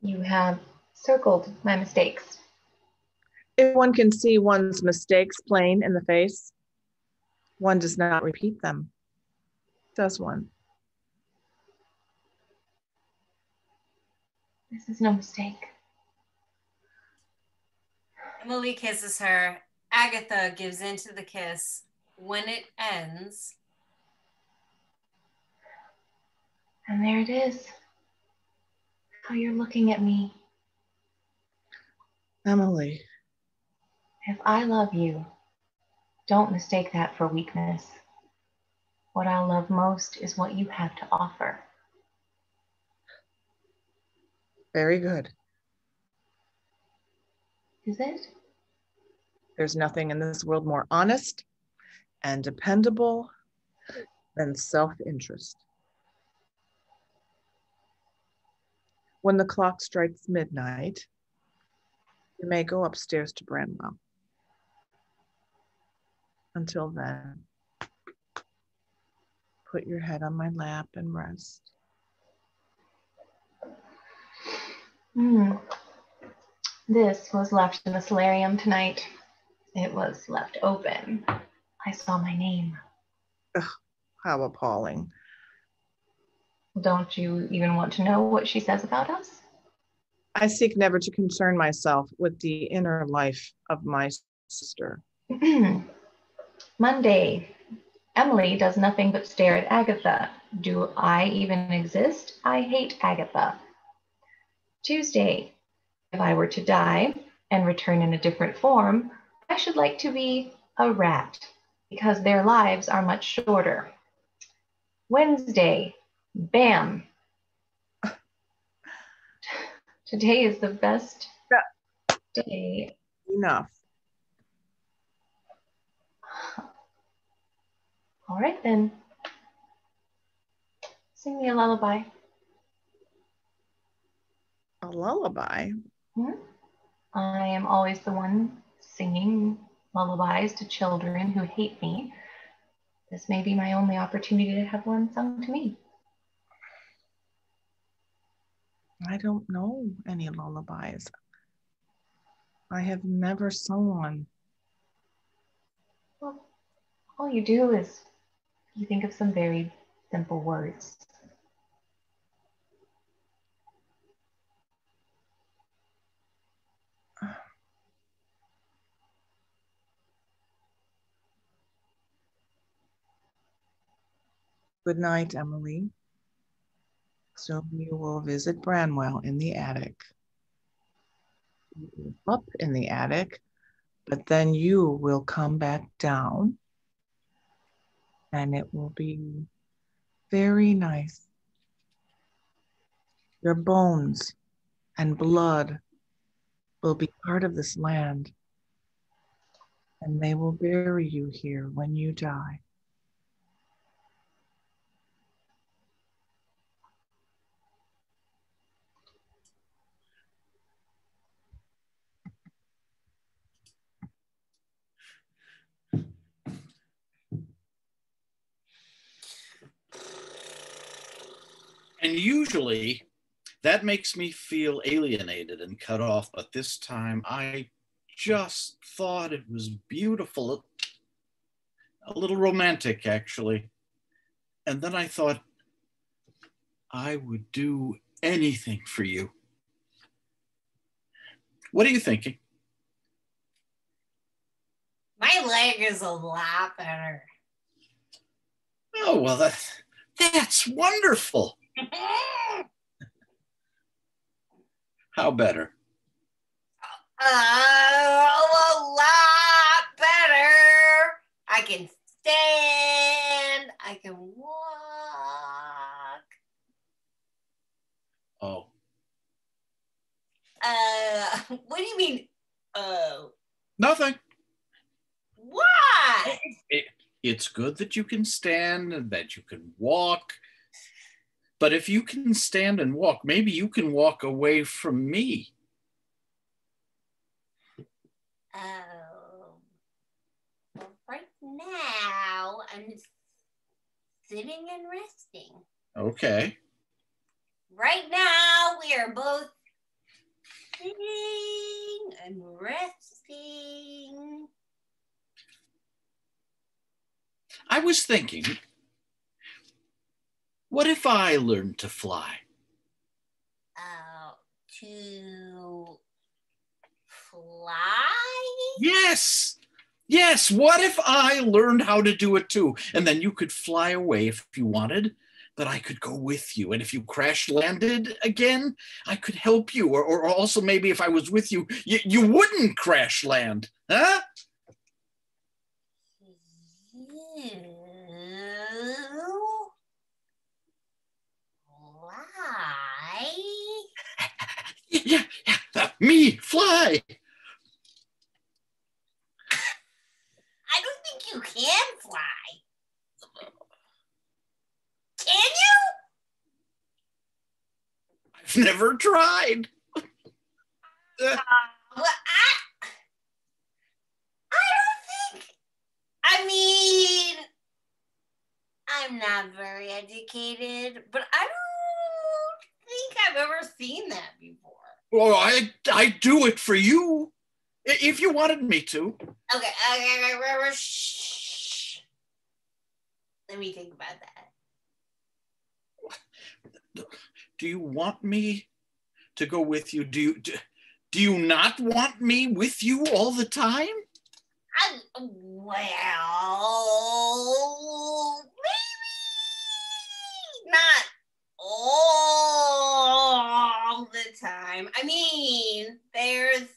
You have circled my mistakes. If one can see one's mistakes plain in the face, one does not repeat them, does one? This is no mistake. Emily kisses her. Agatha gives in to the kiss. When it ends, And there it is. How you're looking at me. Emily. If I love you, don't mistake that for weakness. What I love most is what you have to offer. Very good. Is it? There's nothing in this world more honest and dependable than self-interest. When the clock strikes midnight, you may go upstairs to Branwell. Until then, put your head on my lap and rest. This was left in the solarium tonight. It was left open. I saw my name. Ugh, how appalling. Don't you even want to know what she says about us? I seek never to concern myself with the inner life of my sister. Monday, Emily does nothing but stare at Agatha. Do I even exist? I hate Agatha. Tuesday, if I were to die and return in a different form, I should like to be a rat because their lives are much shorter. Wednesday, bam. Today is the best day. Enough. All right then. Sing me a lullaby. A lullaby? Hmm? I am always the one singing lullabies to children who hate me. This may be my only opportunity to have one sung to me. I don't know any lullabies. I have never sung one. Well, all you do is you think of some very simple words. Good night, Emily. Soon you will visit Branwell in the attic. Up in the attic, but then you will come back down and it will be very nice. Your bones and blood will be part of this land, and they will bury you here when you die. And usually that makes me feel alienated and cut off, but this time I just thought it was beautiful, a little romantic actually. And then I thought I would do anything for you. What are you thinking? My leg is a lot better. Oh, well, that's wonderful. How better? A lot better. I can stand. I can walk. Oh. What do you mean? Oh. Nothing. Why? It's good that you can stand and that you can walk. But if you can stand and walk, maybe you can walk away from me. Oh. Well, right now, I'm sitting and resting. Okay. Right now, we are both sitting and resting. I was thinking, what if I learned to fly? To fly? Yes. Yes. What if I learned how to do it too? And then you could fly away if you wanted, but I could go with you. And if you crash landed again, I could help you. Or also maybe if I was with you, you wouldn't crash land. Huh? Fly? Yeah. Me, fly. I don't think you can fly. Can you? I've never tried. Well, I don't think. I mean, I'm not very educated, but I don't think I've ever seen that before. Well, I'd do it for you if you wanted me to. Okay. Shh. Let me think about that. Do you want me to go with you? Do you not want me with you all the time? Well, maybe not all the time. I mean, there's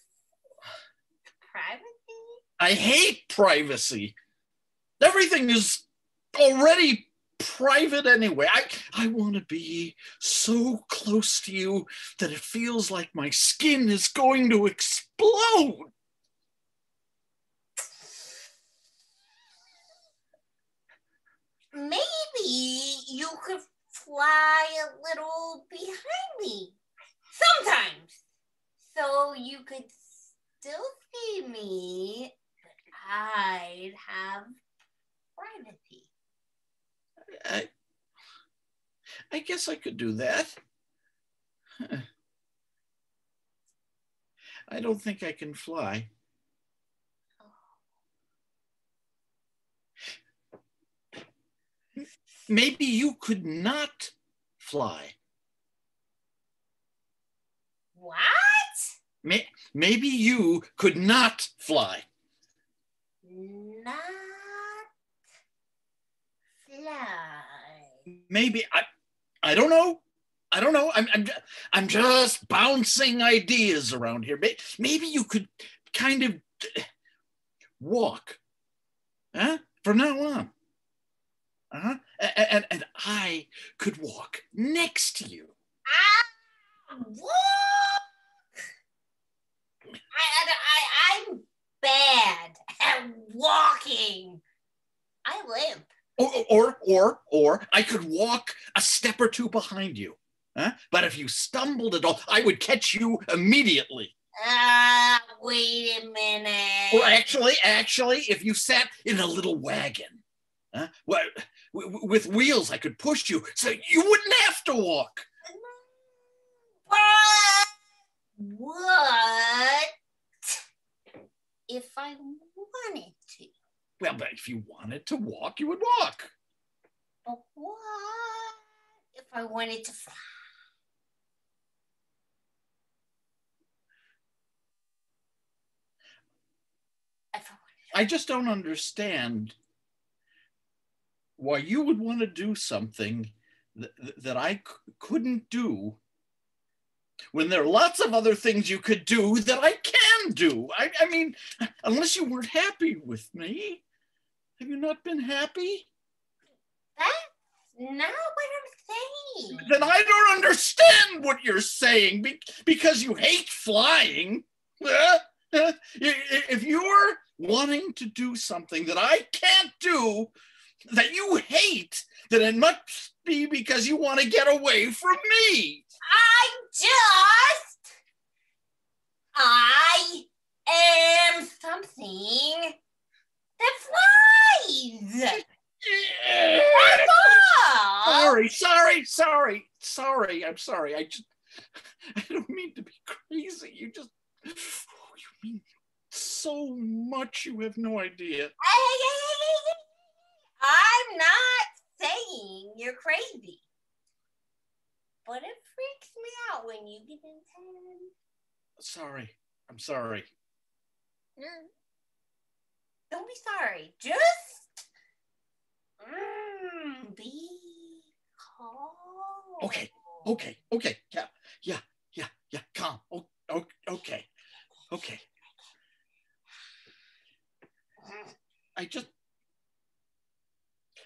privacy. I hate privacy. Everything is already private anyway. I want to be so close to you that it feels like my skin is going to explode. Maybe you could fly a little behind me. Sometimes. So you could still see me, but I'd have privacy. I guess I could do that. I don't think I can fly. Maybe you could not fly. What? Maybe you could not fly. Not fly. Maybe I don't know. I don't know. I'm just bouncing ideas around here. Maybe you could kind of walk, huh? From now on. Uh-huh. And I could walk next to you. Walk! I'm bad at walking. I limp. Or I could walk a step or two behind you. Huh? But if you stumbled at all, I would catch you immediately. Wait a minute. Or actually, if you sat in a little wagon, huh? With wheels, I could push you so you wouldn't have to walk. What if I wanted to? Well, but if you wanted to walk, you would walk. But what if I wanted to fly? I just don't understand why you would want to do something that I couldn't do when there are lots of other things you could do that I can do. I mean, unless you weren't happy with me. Have you not been happy? That's not what I'm saying. Then I don't understand what you're saying because you hate flying. If you're wanting to do something that I can't do, that you hate, then it must be because you want to get away from me. I am something that flies. That's all. Sorry. I'm sorry. I don't mean to be crazy. You mean so much you have no idea. I'm not saying you're crazy, but it freaks me out when you get intense. I'm sorry. Don't be sorry. Just be calm. Okay. Yeah. Calm. Okay.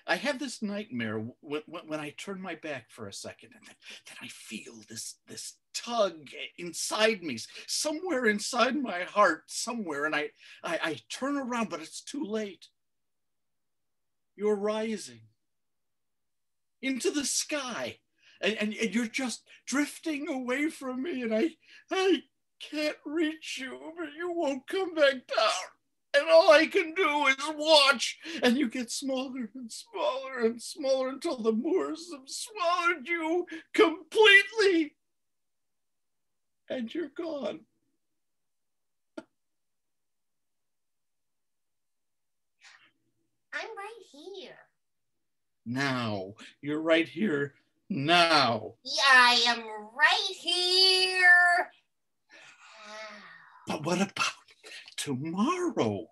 I have this nightmare when I turn my back for a second, and then I feel this tug inside me, somewhere inside my heart, somewhere, and I turn around, but it's too late. You're rising into the sky, and you're just drifting away from me, and I can't reach you, but you won't come back down. And all I can do is watch, and you get smaller and smaller and smaller until the Moors have swallowed you completely. And you're gone. I'm right here. Now. You're right here now. Yeah, I am right here. But what about tomorrow?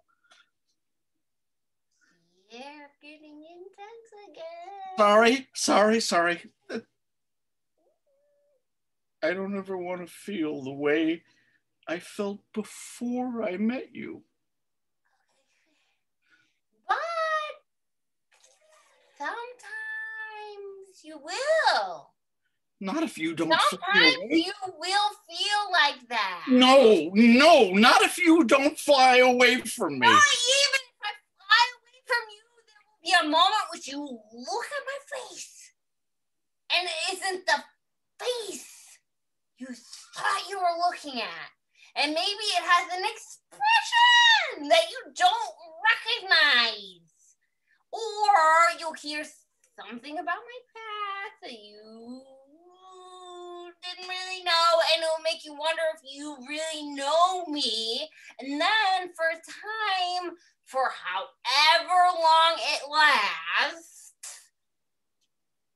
You're getting intense again. Sorry. I don't ever want to feel the way I felt before I met you. But sometimes you will. Not if you don't. Sometimes you will feel like that. No, not if you don't fly away from me. Not even if I fly away from you, there will be a moment which you look at my face, and it isn't the face you thought you were looking at. And maybe it has an expression that you don't recognize. Or you'll hear something about my past that you didn't really know, and it'll make you wonder if you really know me. And then for a time, for however long it lasts,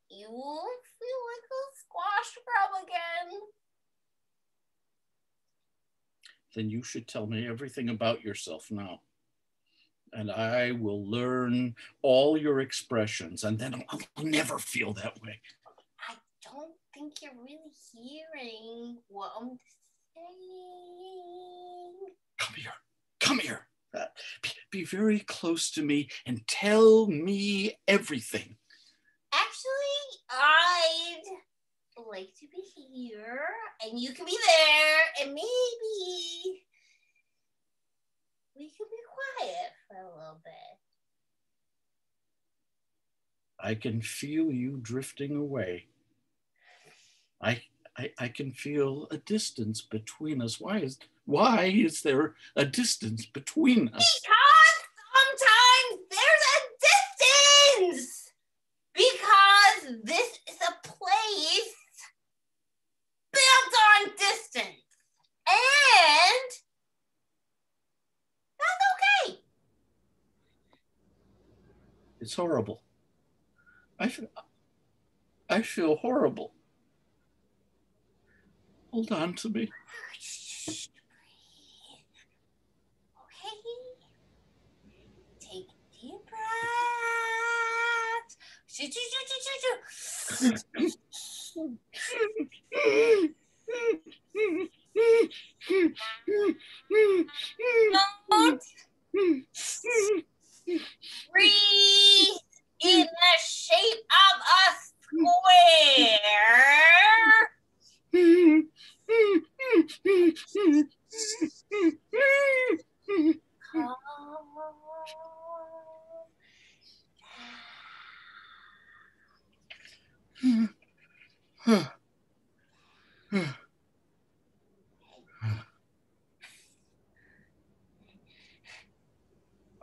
you will feel like a squash grub again. Then you should tell me everything about yourself now. And I will learn all your expressions, and then I'll never feel that way. I don't think you're really hearing what I'm saying. Come here. Be very close to me and tell me everything. Actually, I'd like to be here, and you can be there, and maybe we can be quiet for a little bit. I can feel you drifting away. I can feel a distance between us. Why is there a distance between us? Because sometimes there's a distance. Because this is a place built on distance. And that's okay. It's horrible. I feel horrible. Hold on to me. Okay. Take deep breaths. Breathe in the shape of a square.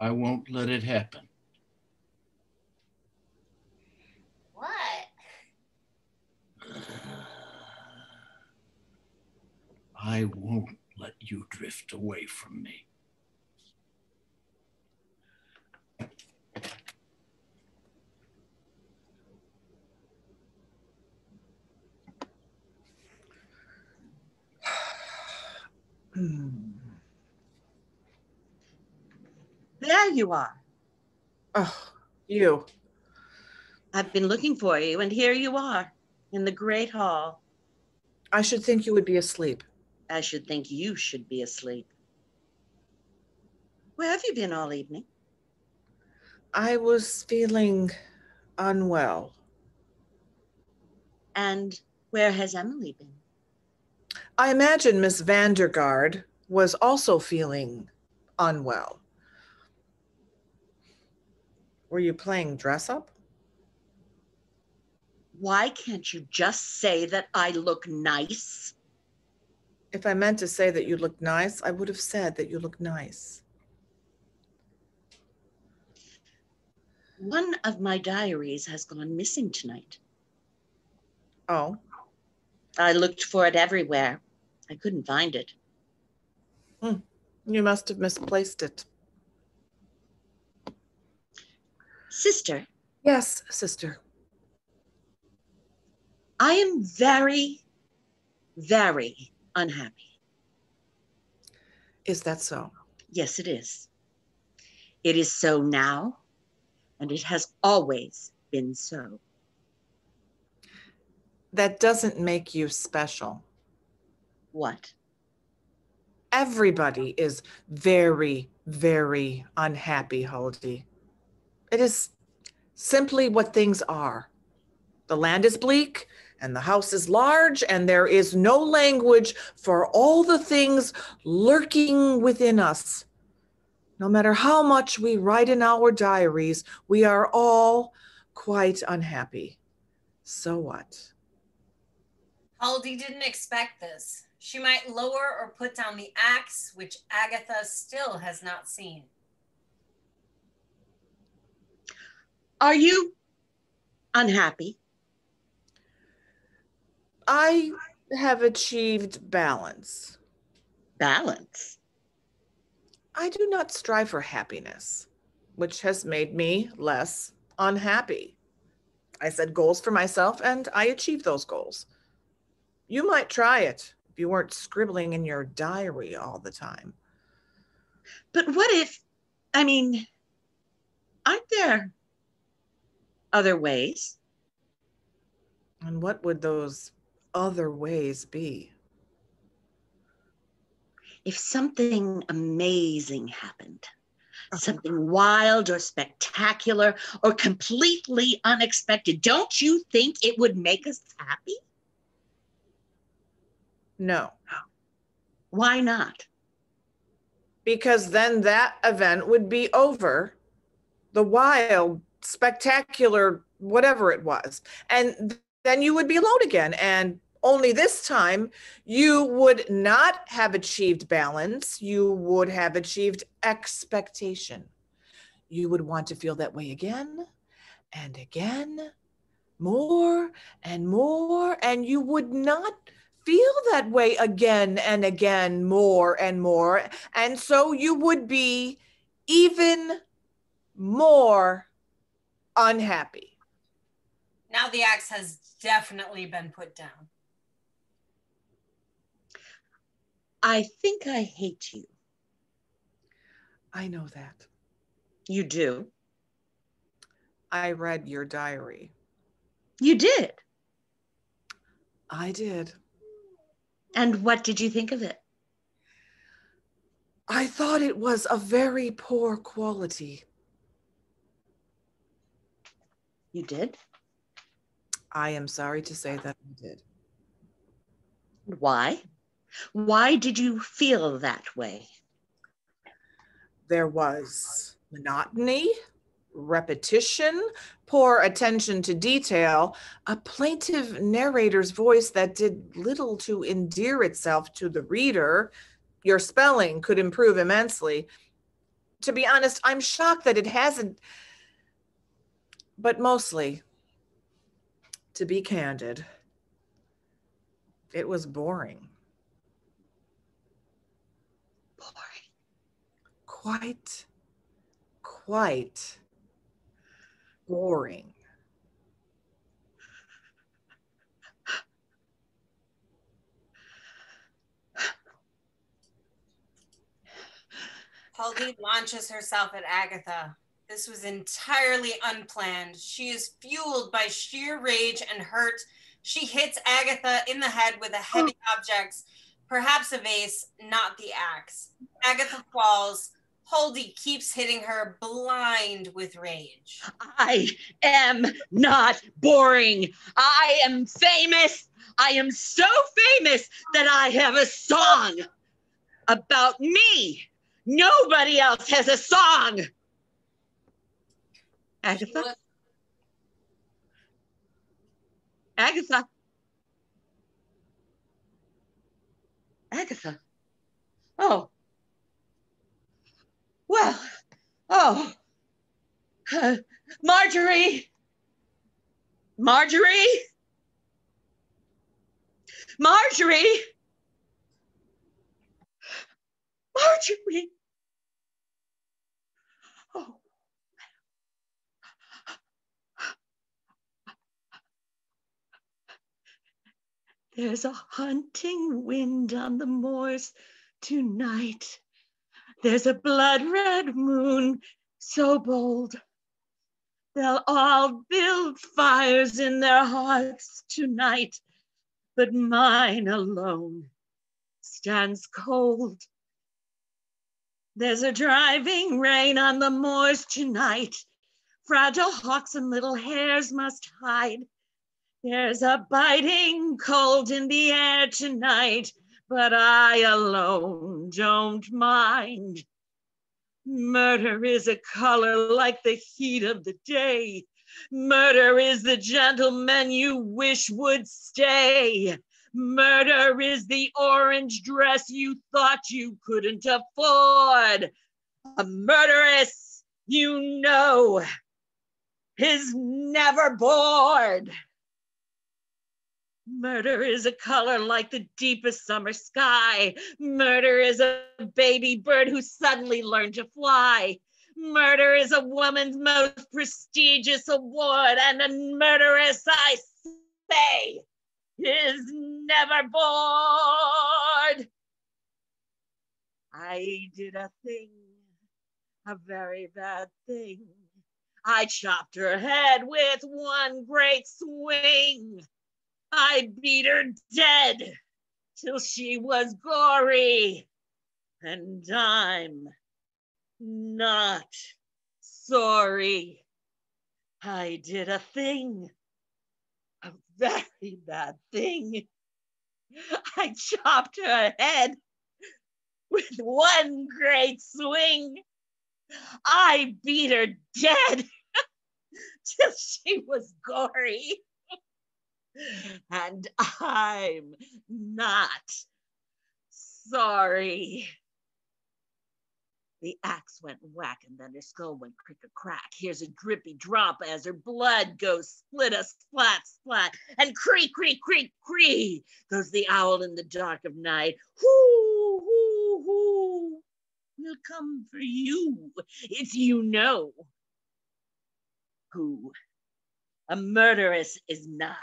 I won't let it happen. What? I won't let you drift away from me. There you are. Oh, you. I've been looking for you, and here you are in the great hall. I should think you would be asleep. I should think you should be asleep. Where have you been all evening? I was feeling unwell. And where has Emily been? I imagine Miss Vandergaard was also feeling unwell. Were you playing dress up? Why can't you just say that I look nice? If I meant to say that you looked nice, I would have said that you look nice. One of my diaries has gone missing tonight. Oh, I looked for it everywhere. I couldn't find it. you must have misplaced it. Sister. Yes, sister. I am very, very unhappy. Is that so? Yes, it is. It is so now, and it has always been so. That doesn't make you special. What? Everybody is very, very unhappy, Huldy. It is simply what things are. The land is bleak, and the house is large, and there is no language for all the things lurking within us. No matter how much we write in our diaries, we are all quite unhappy. So what? Huldy didn't expect this. She might lower or put down the axe, which Agatha still has not seen. Are you unhappy? I have achieved balance. Balance? I do not strive for happiness, which has made me less unhappy. I set goals for myself and I achieved those goals. You might try it if you weren't scribbling in your diary all the time. But what if, aren't there other ways? And what would those other ways be? If something amazing happened, something wild or spectacular or completely unexpected, don't you think it would make us happy? No. Why not? Because then that event would be over. The wild, spectacular, whatever it was. And then you would be alone again. And only this time, you would not have achieved balance. You would have achieved expectation. You would want to feel that way again and again, more and more, and you would not feel that way again and again, more and more. And so you would be even more unhappy. Now the axe has definitely been put down. I think I hate you. I know that. You do? I read your diary. You did? I did. And what did you think of it? I thought it was a very poor quality. You did? I am sorry to say that I did. Why? Why did you feel that way? There was monotony, repetition, poor attention to detail, a plaintive narrator's voice that did little to endear itself to the reader. Your spelling could improve immensely. To be honest, I'm shocked that it hasn't, but mostly, to be candid, it was boring. Quite boring. Huldy launches herself at Agatha. This was entirely unplanned. She is fueled by sheer rage and hurt. She hits Agatha in the head with a heavy object, perhaps a vase, not the axe. Agatha falls. Huldy keeps hitting her, blind with rage. I am not boring. I am famous. I am so famous that I have a song about me. Nobody else has a song. Agatha? Agatha? Agatha? Oh. Well, oh. Marjorie? Marjorie? Marjorie? Marjorie? Oh. There's a hunting wind on the moors tonight. There's a blood-red moon so bold. They'll all build fires in their hearts tonight, but mine alone stands cold. There's a driving rain on the moors tonight. Fragile hawks and little hares must hide. There's a biting cold in the air tonight, but I alone don't mind. Murder is a color like the heat of the day. Murder is the gentleman you wish would stay. Murder is the orange dress you thought you couldn't afford. A murderess, you know, is never bored. Murder is a color like the deepest summer sky. Murder is a baby bird who suddenly learned to fly. Murder is a woman's most prestigious award, and a murderess, I say, is never bored. I did a thing, a very bad thing. I chopped her head with one great swing. I beat her dead till she was gory, and I'm not sorry. I did a thing, a very bad thing. I chopped her head with one great swing. I beat her dead till she was gory. And I'm not sorry. The axe went whack and then her skull went crick-a-crack. Here's a drippy drop as her blood goes split-a-splat, splat, and creak, creak, creak, creak goes the owl in the dark of night. Hoo, hoo, hoo. We'll come for you if you know who a murderess is nigh.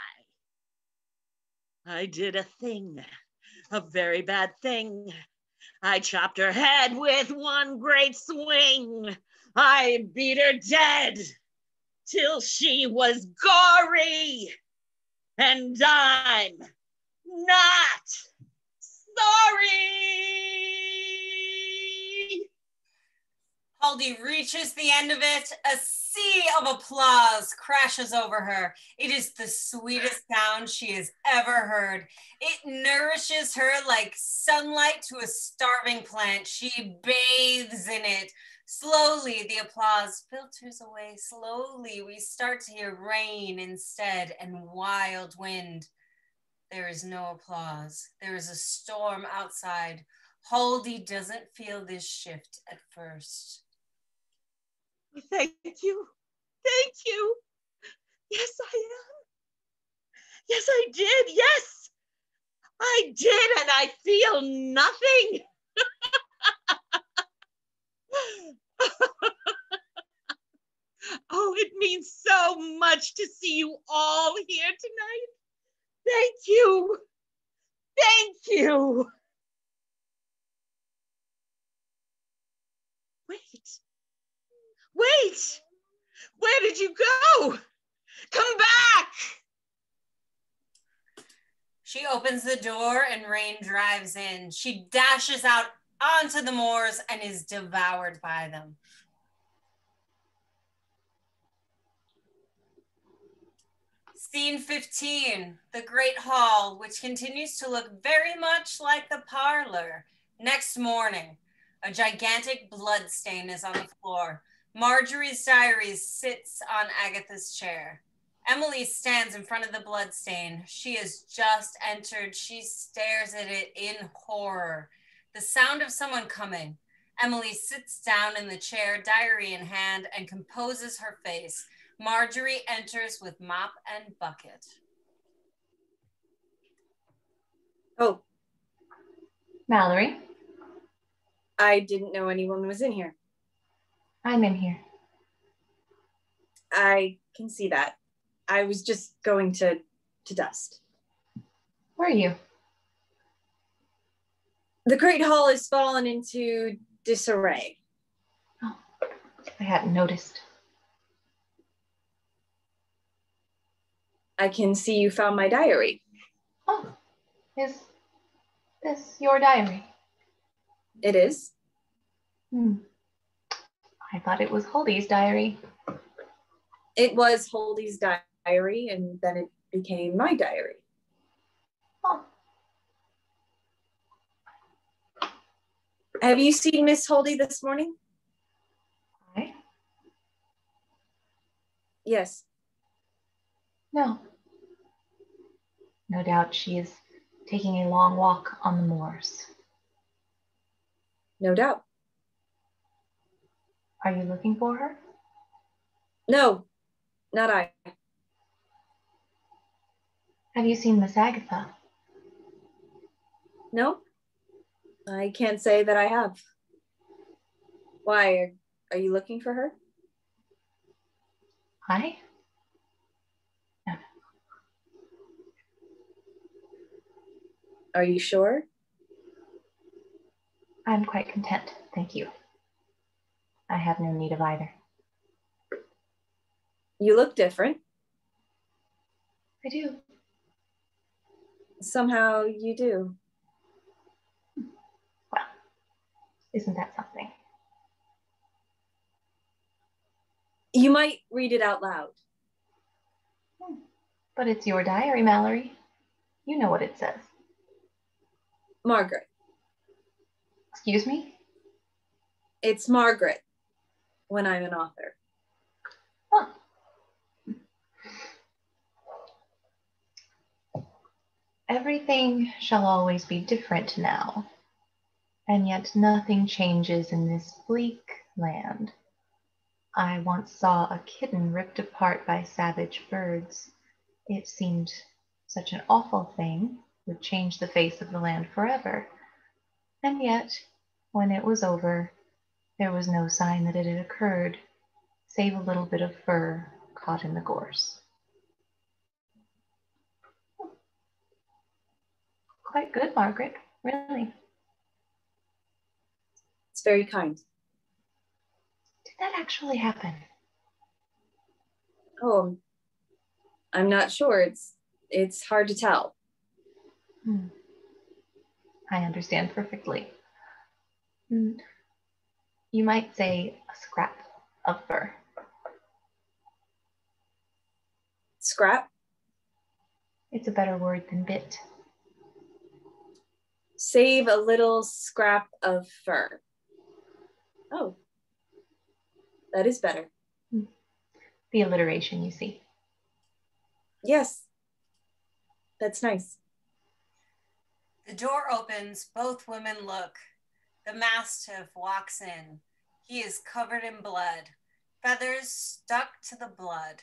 I did a thing, a very bad thing. I chopped her head with one great swing. I beat her dead till she was gory. And I'm not sorry. Haldy reaches the end of it. A sea of applause crashes over her. It is the sweetest sound she has ever heard. It nourishes her like sunlight to a starving plant. She bathes in it. Slowly, the applause filters away. Slowly, we start to hear rain instead and wild wind. There is no applause. There is a storm outside. Haldy doesn't feel this shift at first. Thank you. Thank you. Yes, I am. Yes, I did. Yes, I did. And I feel nothing. Oh, it means so much to see you all here tonight. Thank you. Thank you. Wait. Where did you go? Come back. She opens the door and rain drives in. She dashes out onto the moors and is devoured by them. Scene 15, the Great Hall, which continues to look very much like the parlor. Next morning, a gigantic blood stain is on the floor. Marjorie's diary sits on Agatha's chair. Emily stands in front of the blood stain. She has just entered. She stares at it in horror. The sound of someone coming. Emily sits down in the chair, diary in hand, and composes her face. Marjorie enters with mop and bucket. Oh. Mallory? I didn't know anyone was in here. I'm in here. I can see that. I was just going to dust. Where are you? The Great Hall has fallen into disarray. Oh, I hadn't noticed. I can see you found my diary. Oh, is this your diary? It is. I thought it was Haldy's diary. It was Haldy's diary, and then it became my diary. Oh. Have you seen Miss Haldy this morning? I? Yes. No. No doubt she is taking a long walk on the moors. No doubt. Are you looking for her? No, not I. Have you seen Miss Agatha? No, I can't say that I have. Why, are you looking for her? I? No. Are you sure? I'm quite content, thank you. I have no need of either. You look different. I do. Somehow you do. Well, isn't that something? You might read it out loud. But it's your diary, Mallory. You know what it says. Margaret. Excuse me? It's Margaret when I'm an author. Huh. Everything shall always be different now, and yet nothing changes in this bleak land. I once saw a kitten ripped apart by savage birds. It seemed such an awful thing, would change the face of the land forever. And yet, when it was over, there was no sign that it had occurred, save a little bit of fur caught in the gorse. Quite good, Margaret, really. It's very kind. Did that actually happen? Oh, I'm not sure. It's hard to tell. I understand perfectly. You might say a scrap of fur. Scrap? It's a better word than bit. Save a little scrap of fur. Oh, that is better. The alliteration, you see. Yes, that's nice. The door opens, both women look. The mastiff walks in. He is covered in blood, feathers stuck to the blood.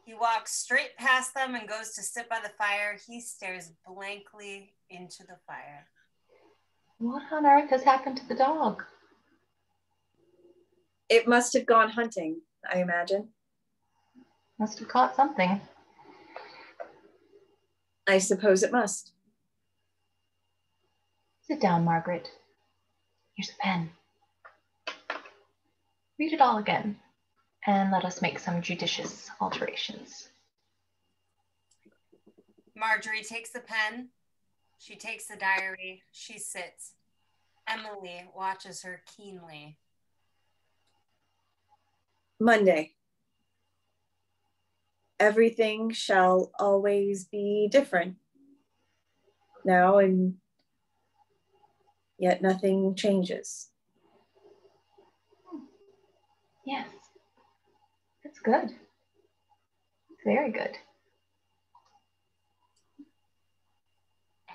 He walks straight past them and goes to sit by the fire. He stares blankly into the fire. What on earth has happened to the dog? It must have gone hunting, I imagine. Must have caught something. I suppose it must. Sit down, Margaret. Here's a pen. Read it all again, and let us make some judicious alterations. Marjorie takes the pen. She takes the diary. She sits. Emily watches her keenly. Monday. Everything shall always be different now, and yet nothing changes. Yes, that's good. Very good.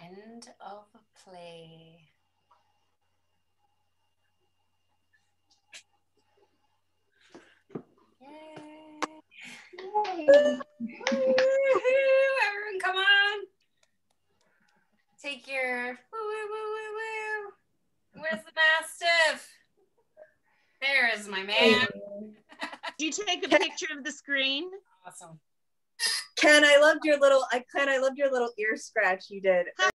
End of play. Yay. Everyone come on. Take your woo, woo, woo, woo, woo. Where's the mastiff? There is my man. Do you take a picture of the screen? Awesome. Ken, I loved your little ear scratch you did.